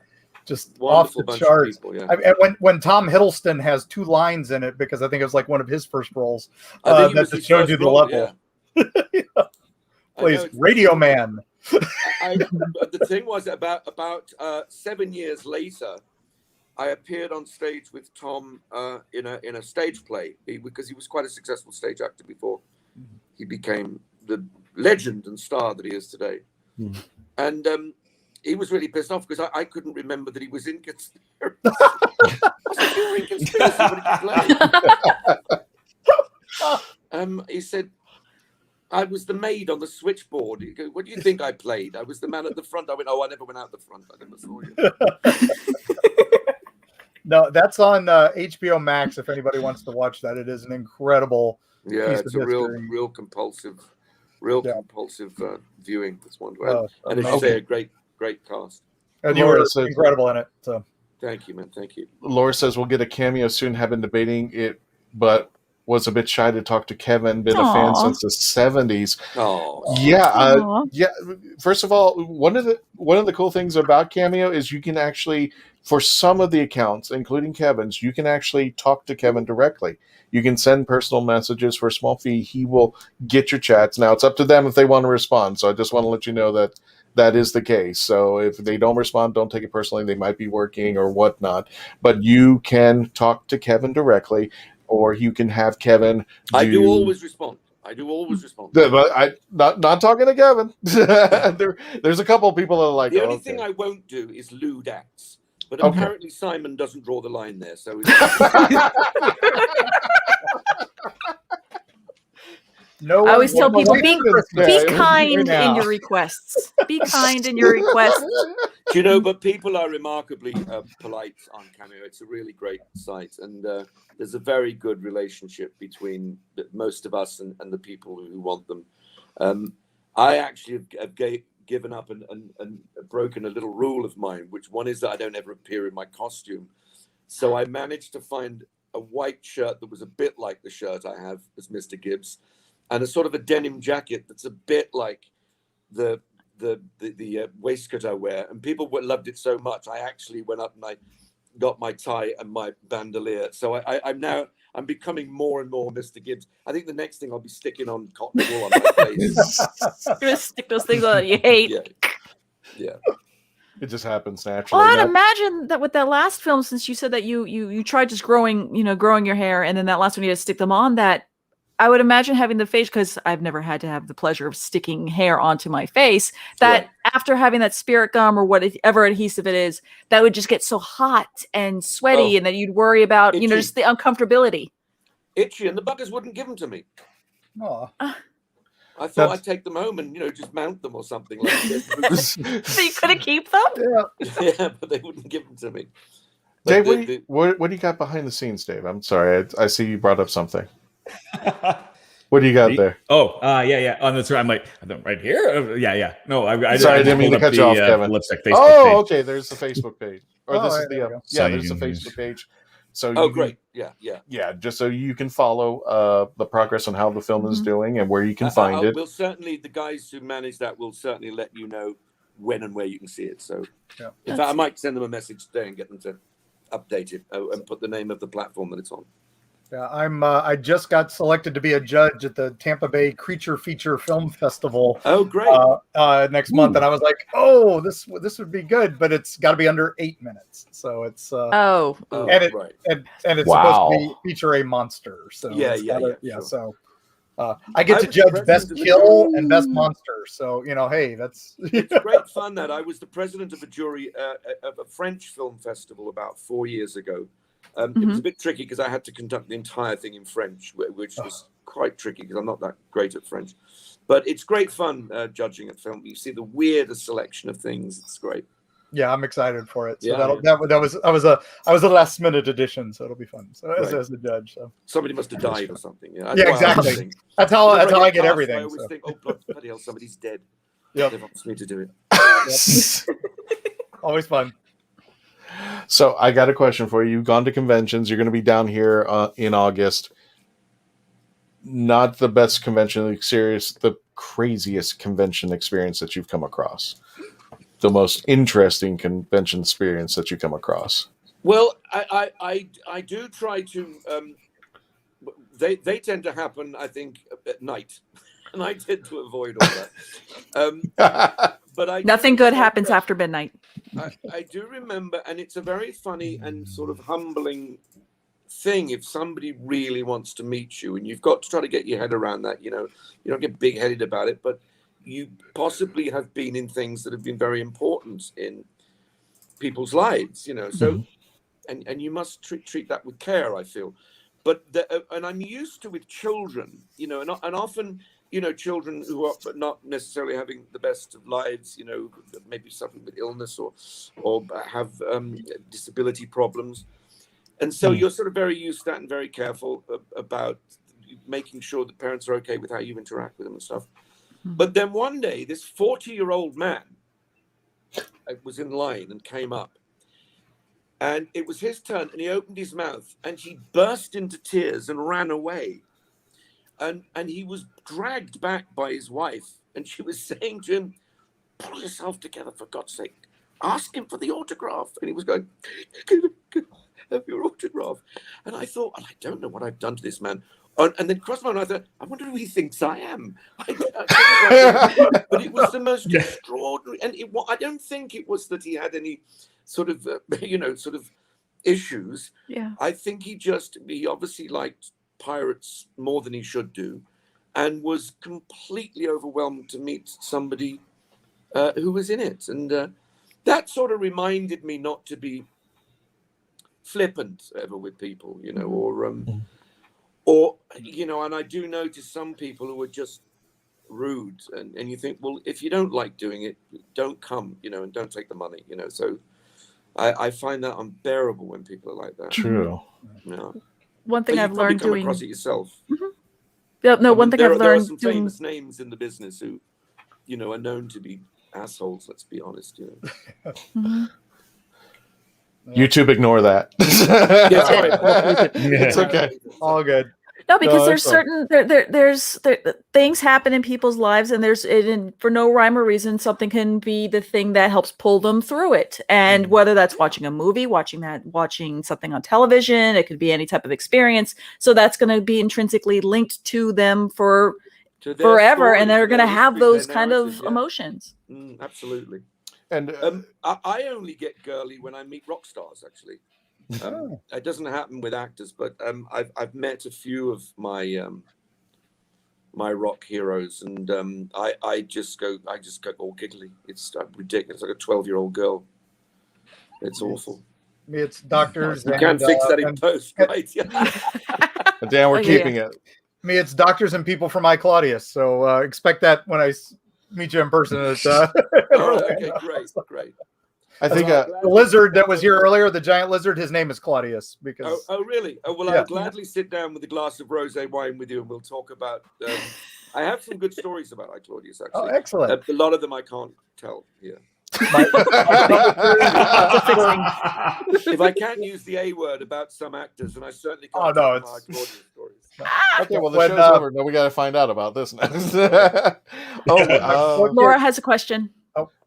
Speaker 5: just
Speaker 1: wonderful
Speaker 5: off the charts.
Speaker 1: People, yeah.
Speaker 5: And when Tom Hiddleston has 2 lines in it, because I think it was like one of his first roles, that just showed you the level.
Speaker 1: Yeah.
Speaker 5: Plays Radio Man.
Speaker 1: The thing was about 7 years later, I appeared on stage with Tom in a stage play because he was quite a successful stage actor before he became the legend and star that he is today. And he was really pissed off because I couldn't remember that he was in Conspiracy. I said, "You were in Conspiracy. What did you play?" He said, "I was the maid on the switchboard." He goes, "What do you think I played?" "I was the man at the front." I went, "Oh, I never went out the front. I never saw you."
Speaker 5: No, that's on HBO Max. If anybody wants to watch that, it is an incredible.
Speaker 1: Yeah,
Speaker 5: piece
Speaker 1: it's
Speaker 5: of
Speaker 1: a
Speaker 5: history.
Speaker 1: real compulsive viewing. That's one way.
Speaker 5: Oh,
Speaker 1: And as you say, a great cast.
Speaker 5: And you were incredible in it. So
Speaker 1: thank you, man. Thank you.
Speaker 2: Laura says we'll get a cameo soon. Have been debating it, but was a bit shy to talk to Kevin. Been a fan since the 70s.
Speaker 1: Oh,
Speaker 2: yeah. First of all, one of the cool things about Cameo is you can actually, for some of the accounts, including Kevin's, you can actually talk to Kevin directly. You can send personal messages for a small fee. He will get your chats. Now it's up to them if they want to respond. So I just want to let you know that that is the case. So if they don't respond, don't take it personally. They might be working or whatnot. But you can talk to Kevin directly, or you can have Kevin.
Speaker 1: I do always respond.
Speaker 2: But I not talking to Kevin. There's a couple of people that are like.
Speaker 1: The only thing I won't do is lewd acts. But apparently Simon doesn't draw the line there. So.
Speaker 5: No,
Speaker 4: I always tell people be kind in your requests. Be kind in your requests.
Speaker 1: Do you know? But people are remarkably polite on Cameo. It's a really great site, and there's a very good relationship between most of us and the people who want them. I actually have given up and broken a little rule of mine, which one is that I don't ever appear in my costume. So I managed to find a white shirt that was a bit like the shirt I have as Mr. Gibbs, and a sort of a denim jacket that's a bit like the waistcoat I wear. And people loved it so much, I actually went up and I got my tie and my bandolier. So I'm becoming more and more Mr. Gibbs. I think the next thing I'll be sticking on cotton wool on my face.
Speaker 4: You're gonna stick those things on that you hate.
Speaker 1: Yeah.
Speaker 2: It just happens naturally.
Speaker 4: Well, I'd imagine that with that last film, since you said that you tried just growing your hair, and then that last one you had to stick them on, that I would imagine having the face, because I've never had to have the pleasure of sticking hair onto my face, that after having that spirit gum or whatever adhesive it is, that would just get so hot and sweaty, and that you'd worry about,
Speaker 1: itchy.
Speaker 4: Just the uncomfortability.
Speaker 1: Itchy, and the buggers wouldn't give them to me.
Speaker 5: Oh.
Speaker 1: I thought I'd take them home and just mount them or something like that.
Speaker 4: So you couldn't keep them?
Speaker 1: Yeah, but they wouldn't give them to me.
Speaker 2: But Dave, what do you got behind the scenes, Dave? I'm sorry, I see you brought up something. What do you got there?
Speaker 3: Oh, yeah. On the I'm like, right here. Yeah. No, I
Speaker 2: sorry, I didn't mean to cut you off, Kevin.
Speaker 3: Lipstick Facebook page.
Speaker 2: Okay. There's the Facebook page, or this is the there's the Facebook page. So
Speaker 1: great. Yeah.
Speaker 2: Just so you can follow the progress on how the film is doing and where you can find it.
Speaker 1: We'll certainly, the guys who manage that will certainly let you know when and where you can see it. So, in fact, I might send them a message today and get them to update it and put the name of the platform that it's on.
Speaker 5: Yeah, I just got selected to be a judge at the Tampa Bay Creature Feature Film Festival.
Speaker 1: Oh, great!
Speaker 5: Next month, and I was like, "Oh, this would be good," but it's got to be under 8 minutes. So it's and it's supposed to be feature a monster. So
Speaker 1: yeah.
Speaker 5: So I get to judge best kill and best monster. So hey, it's
Speaker 1: great fun. That I was the president of a jury of a French film festival about 4 years ago. It was a bit tricky because I had to conduct the entire thing in French, which was quite tricky because I'm not that great at French. But it's great fun judging a film. You see the weirdest selection of things. It's great.
Speaker 5: Yeah, I'm excited for it. So I was a last minute addition, so it'll be fun. So as the judge, so
Speaker 1: somebody must have died or something. Yeah,
Speaker 5: exactly. That's how I get everything.
Speaker 1: I always think, oh bloody hell, somebody's dead.
Speaker 5: Yeah,
Speaker 1: they want me to do it.
Speaker 5: Always fun.
Speaker 2: So I got a question for you. You've gone to conventions. You're going to be down here in August. Not the best convention experience, the craziest convention experience that you've come across. The most interesting convention experience that you come across.
Speaker 1: Well, I do try to. They tend to happen, I think, at night, and I tend to avoid all that. But
Speaker 4: nothing good happens after midnight.
Speaker 1: I do remember, and it's a very funny and sort of humbling thing if somebody really wants to meet you, and you've got to try to get your head around that. You know, you don't get big-headed about it, but you possibly have been in things that have been very important in people's lives. You know, so and you must treat that with care, I feel. But and I'm used to with children, you know, and often, you know, children who are not necessarily having the best of lives, you know, maybe suffering with illness or have disability problems. And so you're sort of very used to that and very careful about making sure that parents are okay with how you interact with them and stuff. But then one day, this 40-year-old man was in line and came up. And it was his turn, and he opened his mouth, and he burst into tears and ran away. And he was dragged back by his wife, and she was saying to him, "Pull yourself together, for God's sake. Ask him for the autograph." And he was going, "Can I have your autograph?" And I thought, I don't know what I've done to this man. And then crossed my mind, I thought, I wonder who he thinks I am. But it was the most extraordinary. And I don't think it was that he had any sort of, sort of issues.
Speaker 4: Yeah.
Speaker 1: I think he obviously liked pirates more than he should do, and was completely overwhelmed to meet somebody who was in it. And that sort of reminded me not to be flippant ever with people, you know, or you know, and I do notice some people who are just rude, and you think, well, if you don't like doing it, don't come, you know, and don't take the money, you know. So I find that unbearable when people are like that.
Speaker 2: True.
Speaker 1: Yeah.
Speaker 4: One thing I've learned
Speaker 1: come
Speaker 4: doing
Speaker 1: across it yourself.
Speaker 4: Yeah, no, one thing I've
Speaker 1: there are
Speaker 4: learned
Speaker 1: some
Speaker 4: doing
Speaker 1: famous names in the business who, you know, are known to be assholes. Let's be honest, you know.
Speaker 2: YouTube, ignore that.
Speaker 1: Yeah, sorry.
Speaker 2: It's okay.
Speaker 5: All good.
Speaker 4: No, because
Speaker 5: No,
Speaker 4: there's certain things happen in people's lives, and for no rhyme or reason, something can be the thing that helps pull them through it. And whether that's watching a movie, watching something on television, it could be any type of experience. So that's going to be intrinsically linked to them for forever,
Speaker 1: story,
Speaker 4: and they're going to have those
Speaker 1: their
Speaker 4: kind of
Speaker 1: narrative, yeah.
Speaker 4: emotions.
Speaker 1: Absolutely.
Speaker 2: And
Speaker 1: I only get girly when I meet rock stars, actually. It doesn't happen with actors, but I've met a few of my my rock heroes, and I just go all giggly. It's ridiculous, like a 12-year-old girl. It's awful.
Speaker 5: It's doctors.
Speaker 1: You can't fix that in post, right?
Speaker 2: Dan, we're keeping it.
Speaker 5: Me, it's doctors and people from iClaudius. So expect that when I meet you in person.
Speaker 1: Okay, great.
Speaker 2: I think
Speaker 5: the lizard that was here earlier, the giant lizard, his name is Claudius. Because
Speaker 1: oh really? Oh well, I'll gladly sit down with a glass of rosé wine with you, and we'll talk about. I have some good stories about iClaudius, actually.
Speaker 5: Oh, excellent.
Speaker 1: A lot of them I can't tell here. If I can use the A word about some actors, and I certainly can't tell my iClaudius stories.
Speaker 2: Okay, well, the show's over. Now we got to find out about this next.
Speaker 4: Laura has a question.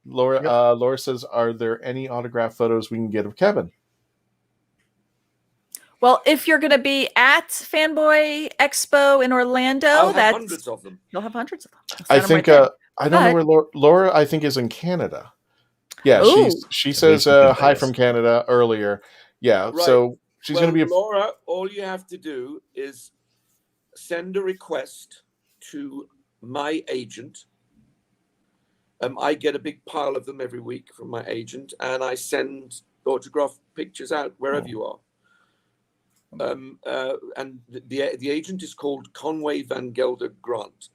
Speaker 2: Laura says, "Are there any autograph photos we can get of Kevin?"
Speaker 4: Well, if you're going to be at Fanboy Expo in Orlando,
Speaker 1: I'll have hundreds of them.
Speaker 4: You'll have hundreds of them.
Speaker 2: I think I don't know where Laura. I think is in Canada. Yeah, she says hi from Canada earlier. Yeah, right. So she's going to be
Speaker 1: Laura. All you have to do is send a request to my agent. I get a big pile of them every week from my agent, and I send autograph pictures out wherever you are. And the agent is called Conway Van Gelder Grant.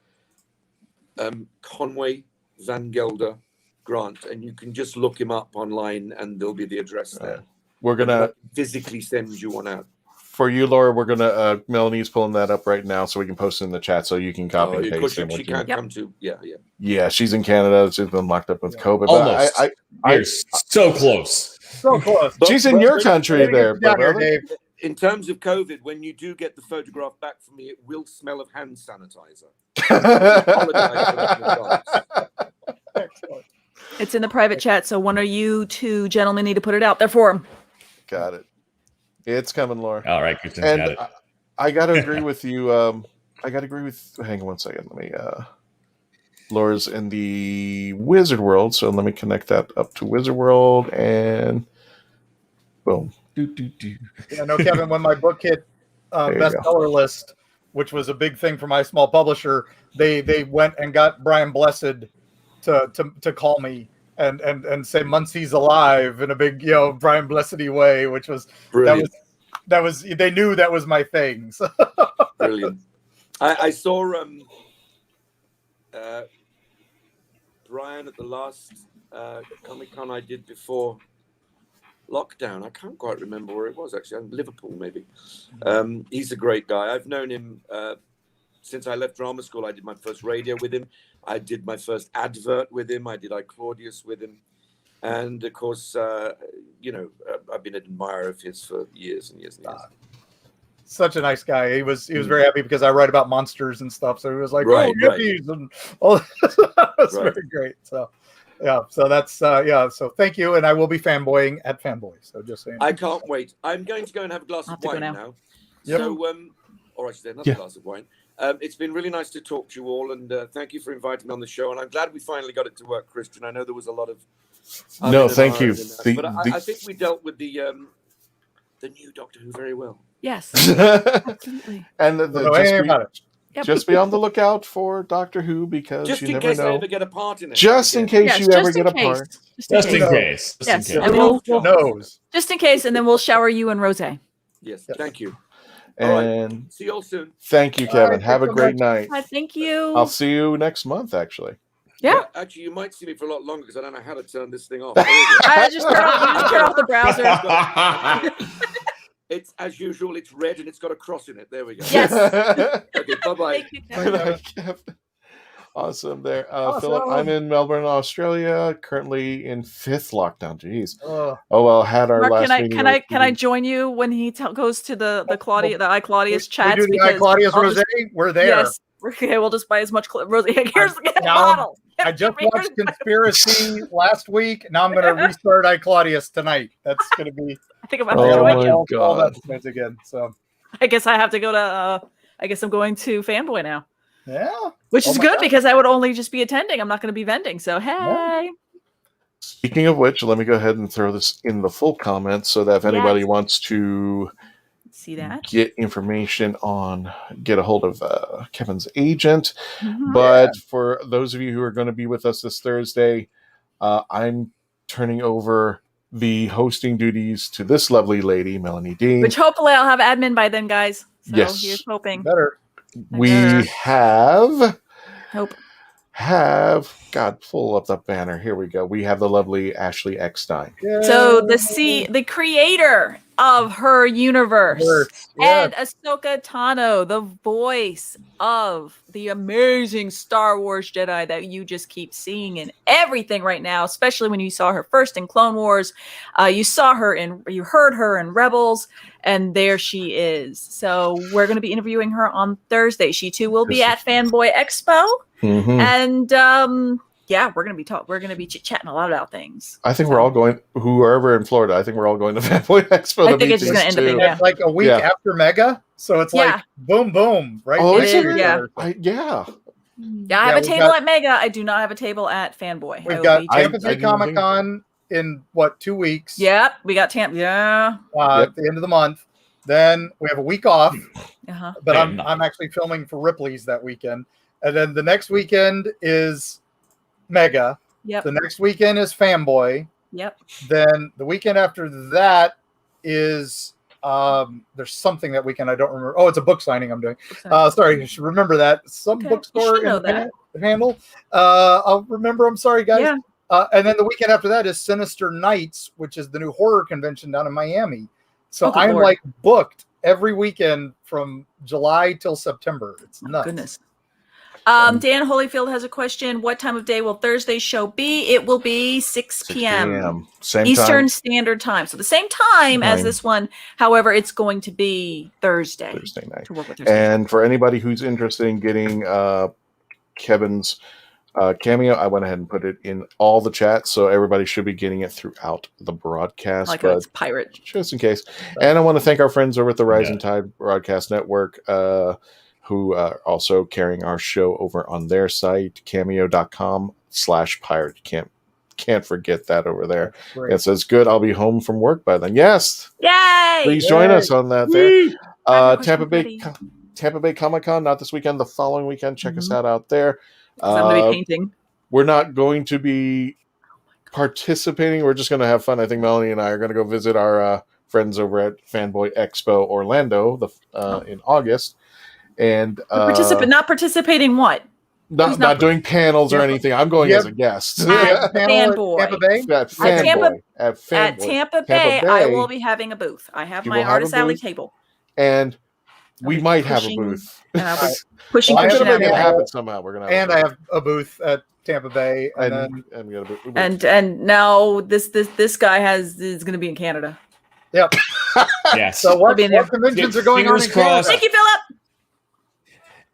Speaker 1: Conway Van Gelder Grant, and you can just look him up online, and there'll be the address there.
Speaker 2: We're gonna
Speaker 1: physically send you one out.
Speaker 2: For you, Laura, we're gonna Melanie's pulling that up right now, so we can post it in the chat, so you can copy and paste it.
Speaker 1: She can't come to. Yeah.
Speaker 2: Yeah, she's in Canada. She's been locked up with Koepp.
Speaker 3: Almost. You're so close.
Speaker 5: So close.
Speaker 2: She's in your country there,
Speaker 5: Dave.
Speaker 1: In terms of COVID, when you do get the photograph back from me, it will smell of hand sanitizer.
Speaker 5: Excellent.
Speaker 4: It's in the private chat, so one of you two gentlemen need to put it out there for him.
Speaker 2: Got it. It's coming, Laura.
Speaker 3: All right, Kristen,
Speaker 2: and
Speaker 3: got it.
Speaker 2: I got to agree with you. I got to agree with. Hang on one second. Let me. Laura's in the Wizard World, so let me connect that up to Wizard World, and boom.
Speaker 5: Yeah, no, Kevin, when my book hit
Speaker 2: There you
Speaker 5: bestseller list, which was a big thing for my small publisher, they went and got Brian Blessed to call me and say Muncie's alive in a big, Brian Blessedy way, which was
Speaker 1: Brilliant.
Speaker 5: that was they knew that was my thing. So.
Speaker 1: Brilliant. I saw Brian at the last Comic-Con I did before lockdown. I can't quite remember where it was, actually. Liverpool, maybe. He's a great guy. I've known him since I left drama school. I did my first radio with him. I did my first advert with him. I did iClaudius with him. And, of course, I've been an admirer of his for years and years and years.
Speaker 5: Such a nice guy. He was very happy because I write about monsters and stuff. So he was like,
Speaker 1: Right,
Speaker 5: "Oh, hippies!" and all. That's very great. So, yeah. So that's So thank you, and I will be fanboying at Fanboy. So just saying.
Speaker 1: I can't wait. I'm going to go and have a glass of wine now.
Speaker 5: Yep.
Speaker 1: So, or I should say another glass of wine. It's been really nice to talk to you all, and thank you for inviting me on the show. And I'm glad we finally got it to work, Christian. I know there was a lot of
Speaker 2: No, thank you.
Speaker 1: but I think we dealt with the new Doctor Who very well.
Speaker 4: Yes, absolutely.
Speaker 2: And just be on the lookout for Doctor Who, because
Speaker 1: just
Speaker 2: you
Speaker 1: in
Speaker 2: never
Speaker 1: case I
Speaker 2: know.
Speaker 1: ever get a part in it.
Speaker 2: Just in case you ever get a part.
Speaker 4: Just in case. Yes. And we'll just in case, and then we'll shower you in rosé.
Speaker 1: Yes, thank you.
Speaker 2: And
Speaker 1: see you all soon.
Speaker 2: Thank you, Kevin. Have a great night.
Speaker 4: Thank you.
Speaker 2: I'll see you next month, actually.
Speaker 4: Yeah.
Speaker 1: Actually, you might see me for a lot longer because I don't know how to turn this thing off.
Speaker 4: I just turn off the browser.
Speaker 1: It's as usual. It's red and it's got a cross in it. There we go.
Speaker 4: Yes.
Speaker 1: Okay. Bye-bye.
Speaker 2: Awesome. There,
Speaker 5: Awesome.
Speaker 2: Philip. I'm in Melbourne, Australia. Currently in 5th lockdown. Jeez.
Speaker 5: Oh.
Speaker 2: Oh well. Had our
Speaker 4: Mark,
Speaker 2: last meeting.
Speaker 4: can I join you when he goes to the iClaudius chats?
Speaker 5: We do the iClaudius rosé. We're there.
Speaker 4: Yes. Okay, we'll just buy as much rosé. Here's the bottle.
Speaker 5: I just watched Conspiracy last week. Now I'm going to restart iClaudius tonight. That's going to be.
Speaker 4: I think I'm about to join you.
Speaker 5: All that things again. So
Speaker 4: I guess I have to go to. I guess I'm going to Fanboy now.
Speaker 5: Yeah.
Speaker 4: Which is good because I would only just be attending. I'm not going to be vending. So hey.
Speaker 2: Speaking of which, let me go ahead and throw this in the full comments so that if anybody wants to
Speaker 4: see that,
Speaker 2: get information on, get a hold of Kevin's agent. But for those of you who are going to be with us this Thursday, I'm turning over the hosting duties to this lovely lady, Melanie Dean.
Speaker 4: Which hopefully I'll have admin by then, guys. So
Speaker 2: yes.
Speaker 4: Here's hoping.
Speaker 5: Better.
Speaker 2: We have
Speaker 4: Hope.
Speaker 2: God, pull up the banner. Here we go. We have the lovely Ashley Eckstein.
Speaker 4: So the creator of her universe and Ahsoka Tano, the voice of the amazing Star Wars Jedi that you just keep seeing in everything right now, especially when you saw her first in Clone Wars. You heard her in Rebels, and there she is. So we're going to be interviewing her on Thursday. She too will be at Fanboy Expo. And we're gonna be chit-chatting a lot about things.
Speaker 2: I think we're all going, whoever in Florida, I think we're all going to Fanboy Expo.
Speaker 4: I think it's just gonna end up being
Speaker 5: It's like a week after Mega, so it's like boom boom right there.
Speaker 4: Yeah, I have a table at Mega. I do not have a table at Fanboy.
Speaker 5: We've got Tampa Bay Comic Con in 2 weeks.
Speaker 4: Yep, we got Tampa. Yeah,
Speaker 5: at the end of the month. Then we have a week off. But I'm actually filming for Ripley's that weekend. And then the next weekend is Mega.
Speaker 4: Yep.
Speaker 5: The next weekend is Fanboy.
Speaker 4: Yep.
Speaker 5: Then the weekend after that is there's something that weekend I don't remember. Oh, it's a book signing I'm doing. Sorry, you should remember that. Some bookstore in the handle. I'll remember. I'm sorry, guys.
Speaker 4: Yeah.
Speaker 5: And then the weekend after that is Sinister Nights, which is the new horror convention down in Miami. So I'm like booked every weekend from July till September. It's nuts.
Speaker 4: Goodness. Dan Holyfield has a question. What time of day will Thursday's show be? It will be 6 p.m.
Speaker 2: Same
Speaker 4: Eastern
Speaker 2: time.
Speaker 4: Standard Time. So the same time as this one. However, it's going to be Thursday
Speaker 2: night.
Speaker 4: To work with Thursday.
Speaker 2: And for anybody who's interested in getting Kevin's Cameo, I went ahead and put it in all the chats, so everybody should be getting it throughout the broadcast.
Speaker 4: Like it's pirate.
Speaker 2: Just in case. And I want to thank our friends over at the Rising Tide Broadcast Network, who are also carrying our show over on their site, cameo.com/pirate. Can't forget that over there.
Speaker 5: Great.
Speaker 2: It says, good, I'll be home from work by then. Yes.
Speaker 4: Yay!
Speaker 2: Please join us on that there. Tampa Bay Comic-Con, not this weekend, the following weekend. Check us out there.
Speaker 4: I'm going to be painting.
Speaker 2: We're not going to be participating. We're just going to have fun. I think Melanie and I are going to go visit our friends over at Fanboy Expo Orlando in August. And
Speaker 4: not participating what?
Speaker 2: Not doing panels or anything. I'm going as a guest.
Speaker 4: At Fanboy.
Speaker 5: Tampa Bay?
Speaker 2: At
Speaker 4: Tampa Bay, I will be having a booth. I have my Artist Alley table.
Speaker 2: And we might have a booth.
Speaker 4: And I'll be pushing
Speaker 2: It's
Speaker 4: out.
Speaker 2: going to happen somehow. We're going to
Speaker 5: I have a booth at Tampa Bay.
Speaker 2: And we got a booth.
Speaker 4: And now this guy is going to be in Canada.
Speaker 5: Yep.
Speaker 3: Yes.
Speaker 5: So what conventions are going on in Canada?
Speaker 4: Thank you, Philip.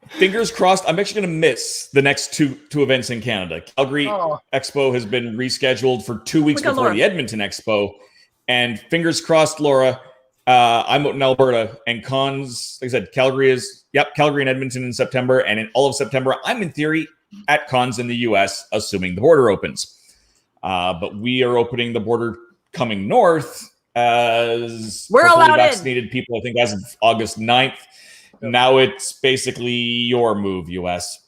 Speaker 3: Fingers crossed. I'm actually going to miss the next two events in Canada. Calgary Expo has been rescheduled for 2 weeks before the Edmonton Expo. And fingers crossed, Laura, I'm out in Alberta, and cons, like I said, Calgary and Edmonton in September. And in all of September, I'm in theory at cons in the US, assuming the border opens. But we are opening the border coming north as
Speaker 4: we're allowed
Speaker 3: vaccinated people, I think, as of August 9th. Now it's basically your move, US.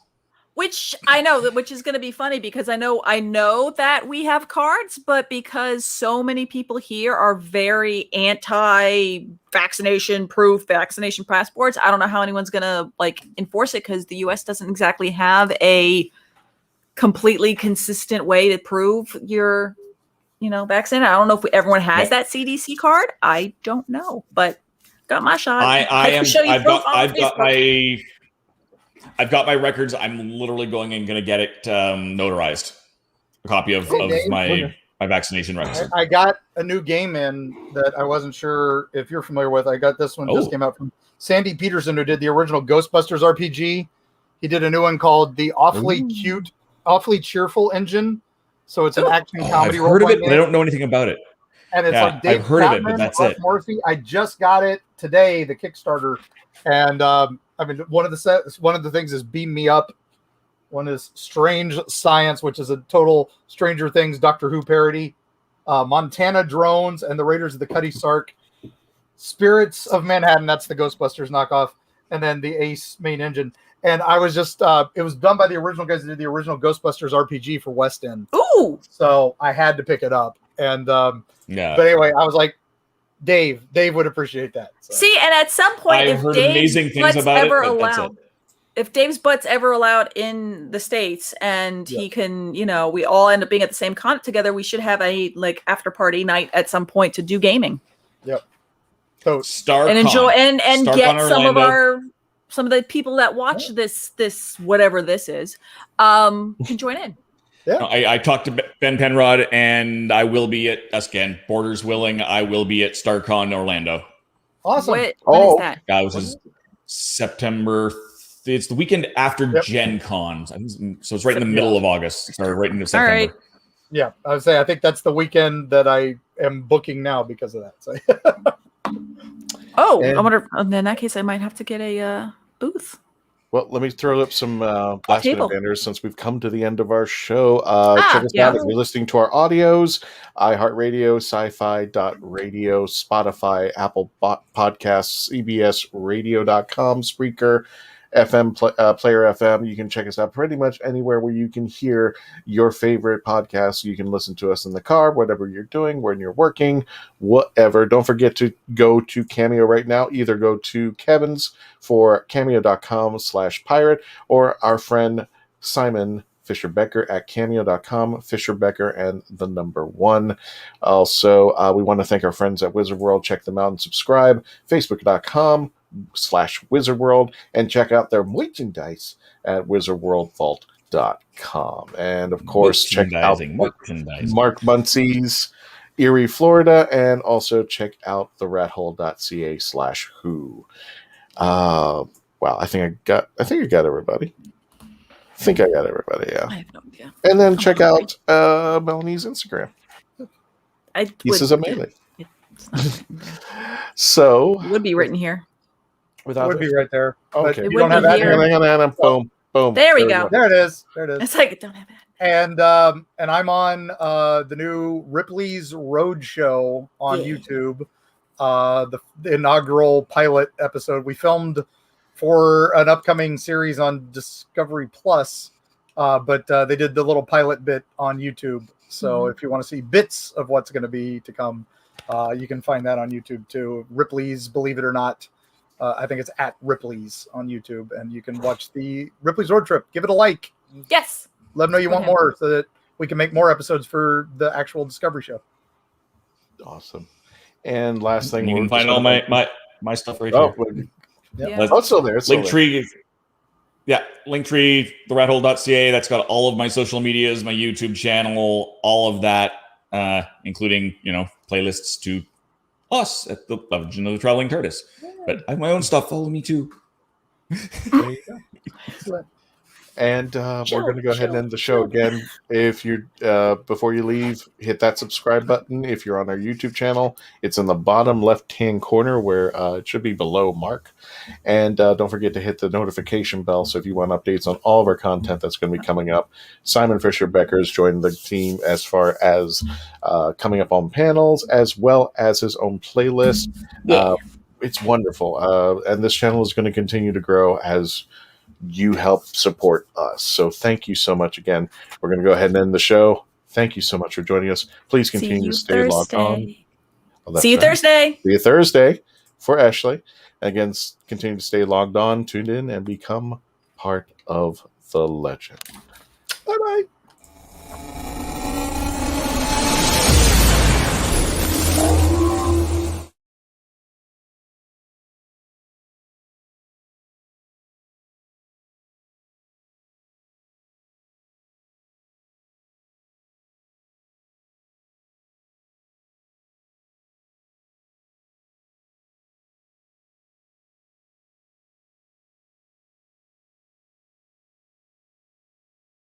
Speaker 4: Which I know, which is going to be funny because I know that we have cards, but because so many people here are very anti-vaccination proof, vaccination passports, I don't know how anyone's going to enforce it because the US doesn't exactly have a completely consistent way to prove you're, vaccinated. I don't know if everyone has that CDC card. I don't know, but got my shot.
Speaker 3: I've got my records. I'm literally going and going to get it notarized. A copy of my vaccination records.
Speaker 5: I got a new game in that I wasn't sure if you're familiar with. I got this one just came out from Sandy Peterson, who did the original Ghostbusters RPG. He did a new one called the Awfully Cute, Awfully Cheerful Engine. So it's an action comedy.
Speaker 3: I've heard of it, but I don't know anything about it.
Speaker 5: And it's like Dave
Speaker 3: I've heard
Speaker 5: Chapman,
Speaker 3: of it, but that's
Speaker 5: Art
Speaker 3: it.
Speaker 5: Morphy. I just got it today, the Kickstarter, and one of the things is Beam Me Up. One is Strange Science, which is a total Stranger Things Doctor Who parody. Montana Drones and the Raiders of the Cutty Sark. Spirits of Manhattan, that's the Ghostbusters knockoff, and then the Ace main engine. And I was just, it was done by the original guys that did the original Ghostbusters RPG for West End.
Speaker 4: Ooh!
Speaker 5: So I had to pick it up. And but anyway, I was like, Dave would appreciate that. So.
Speaker 4: See, and at some point,
Speaker 3: I've heard amazing things about it, but that's it.
Speaker 4: If Dave's butt's ever allowed in the States and he can, we all end up being at the same con together, we should have a after party night at some point to do gaming.
Speaker 5: Yep. So
Speaker 4: and enjoy and get some of the people that watch this whatever this is can join in.
Speaker 3: Yeah. I talked to Ben Penrod, and I will be at Borders willing. I will be at StarCon Orlando.
Speaker 5: Awesome.
Speaker 4: When is that?
Speaker 3: This is September. It's the weekend after Gen Con, so it's right in the middle of August, or right into September.
Speaker 4: All right.
Speaker 5: Yeah, I would say I think that's the weekend that I am booking now because of that. So.
Speaker 4: I wonder. In that case, I might have to get a booth.
Speaker 2: Well, let me throw up some last minute vendors since we've come to the end of our show. Check us out if you're listening to our audios, iHeartRadio, sci-fi.radio, Spotify, Apple Podcasts, CBSRadio.com, Spreaker, FM, Player FM. You can check us out pretty much anywhere where you can hear your favorite podcasts. You can listen to us in the car, whatever you're doing, when you're working, whatever. Don't forget to go to Cameo right now. Either go to Kevin's for cameo.com/pirate or our friend Simon Fisher-Becker at cameo.com, Fisher-Becker and the number 1. Also, we want to thank our friends at Wizard World. Check them out and subscribe. Facebook.com/WizardWorld, and check out their merchandise at wizardworldvault.com. And of course, check out Mark Muncie's Erie, Florida, and also check out the rathole.ca/who. Wow, I think I got everybody. Yeah.
Speaker 4: I have no idea.
Speaker 2: And then check out Melanie's Instagram. He says amazing.
Speaker 4: It's not
Speaker 2: So
Speaker 4: it would be written here.
Speaker 5: It would be right there. But
Speaker 2: Okay.
Speaker 5: you don't have that.
Speaker 2: Boom. Boom.
Speaker 4: There we go.
Speaker 5: There it is. There it is.
Speaker 4: It's like, don't have it.
Speaker 5: And I'm on the new Ripley's Roadshow on YouTube. The inaugural pilot episode we filmed for an upcoming series on Discovery Plus, but they did the little pilot bit on YouTube. So if you want to see bits of what's going to be to come, you can find that on YouTube too. Ripley's, believe it or not. I think it's at Ripley's on YouTube, and you can watch the Ripley's Road Trip. Give it a like.
Speaker 4: Yes.
Speaker 5: Let them know you want more so that we can make more episodes for the actual Discovery show.
Speaker 2: Awesome. And last thing,
Speaker 3: you can find all my stuff right here.
Speaker 2: Yeah. Oh, it's still there.
Speaker 3: Linktree. Yeah, Linktree, therathole.ca. That's got all of my social medias, my YouTube channel, all of that, including playlists to us at the Legend of the Traveling Tardis. But I have my own stuff. Follow me too.
Speaker 2: There you go. Excellent. And we're going to go ahead and end the show again. If you before you leave, hit that subscribe button. If you're on our YouTube channel, it's in the bottom left-hand corner where it should be below Mark. And don't forget to hit the notification bell. So if you want updates on all of our content that's going to be coming up, Simon Fisher-Becker has joined the team as far as coming up on panels, as well as his own playlist. It's wonderful. And this channel is going to continue to grow as you help support us. So thank you so much again. We're going to go ahead and end the show. Thank you so much for joining us. Please continue to stay logged on.
Speaker 4: See you Thursday.
Speaker 2: See you Thursday for Ashley. Again, continue to stay logged on, tuned in, and become part of the legend. Bye-bye.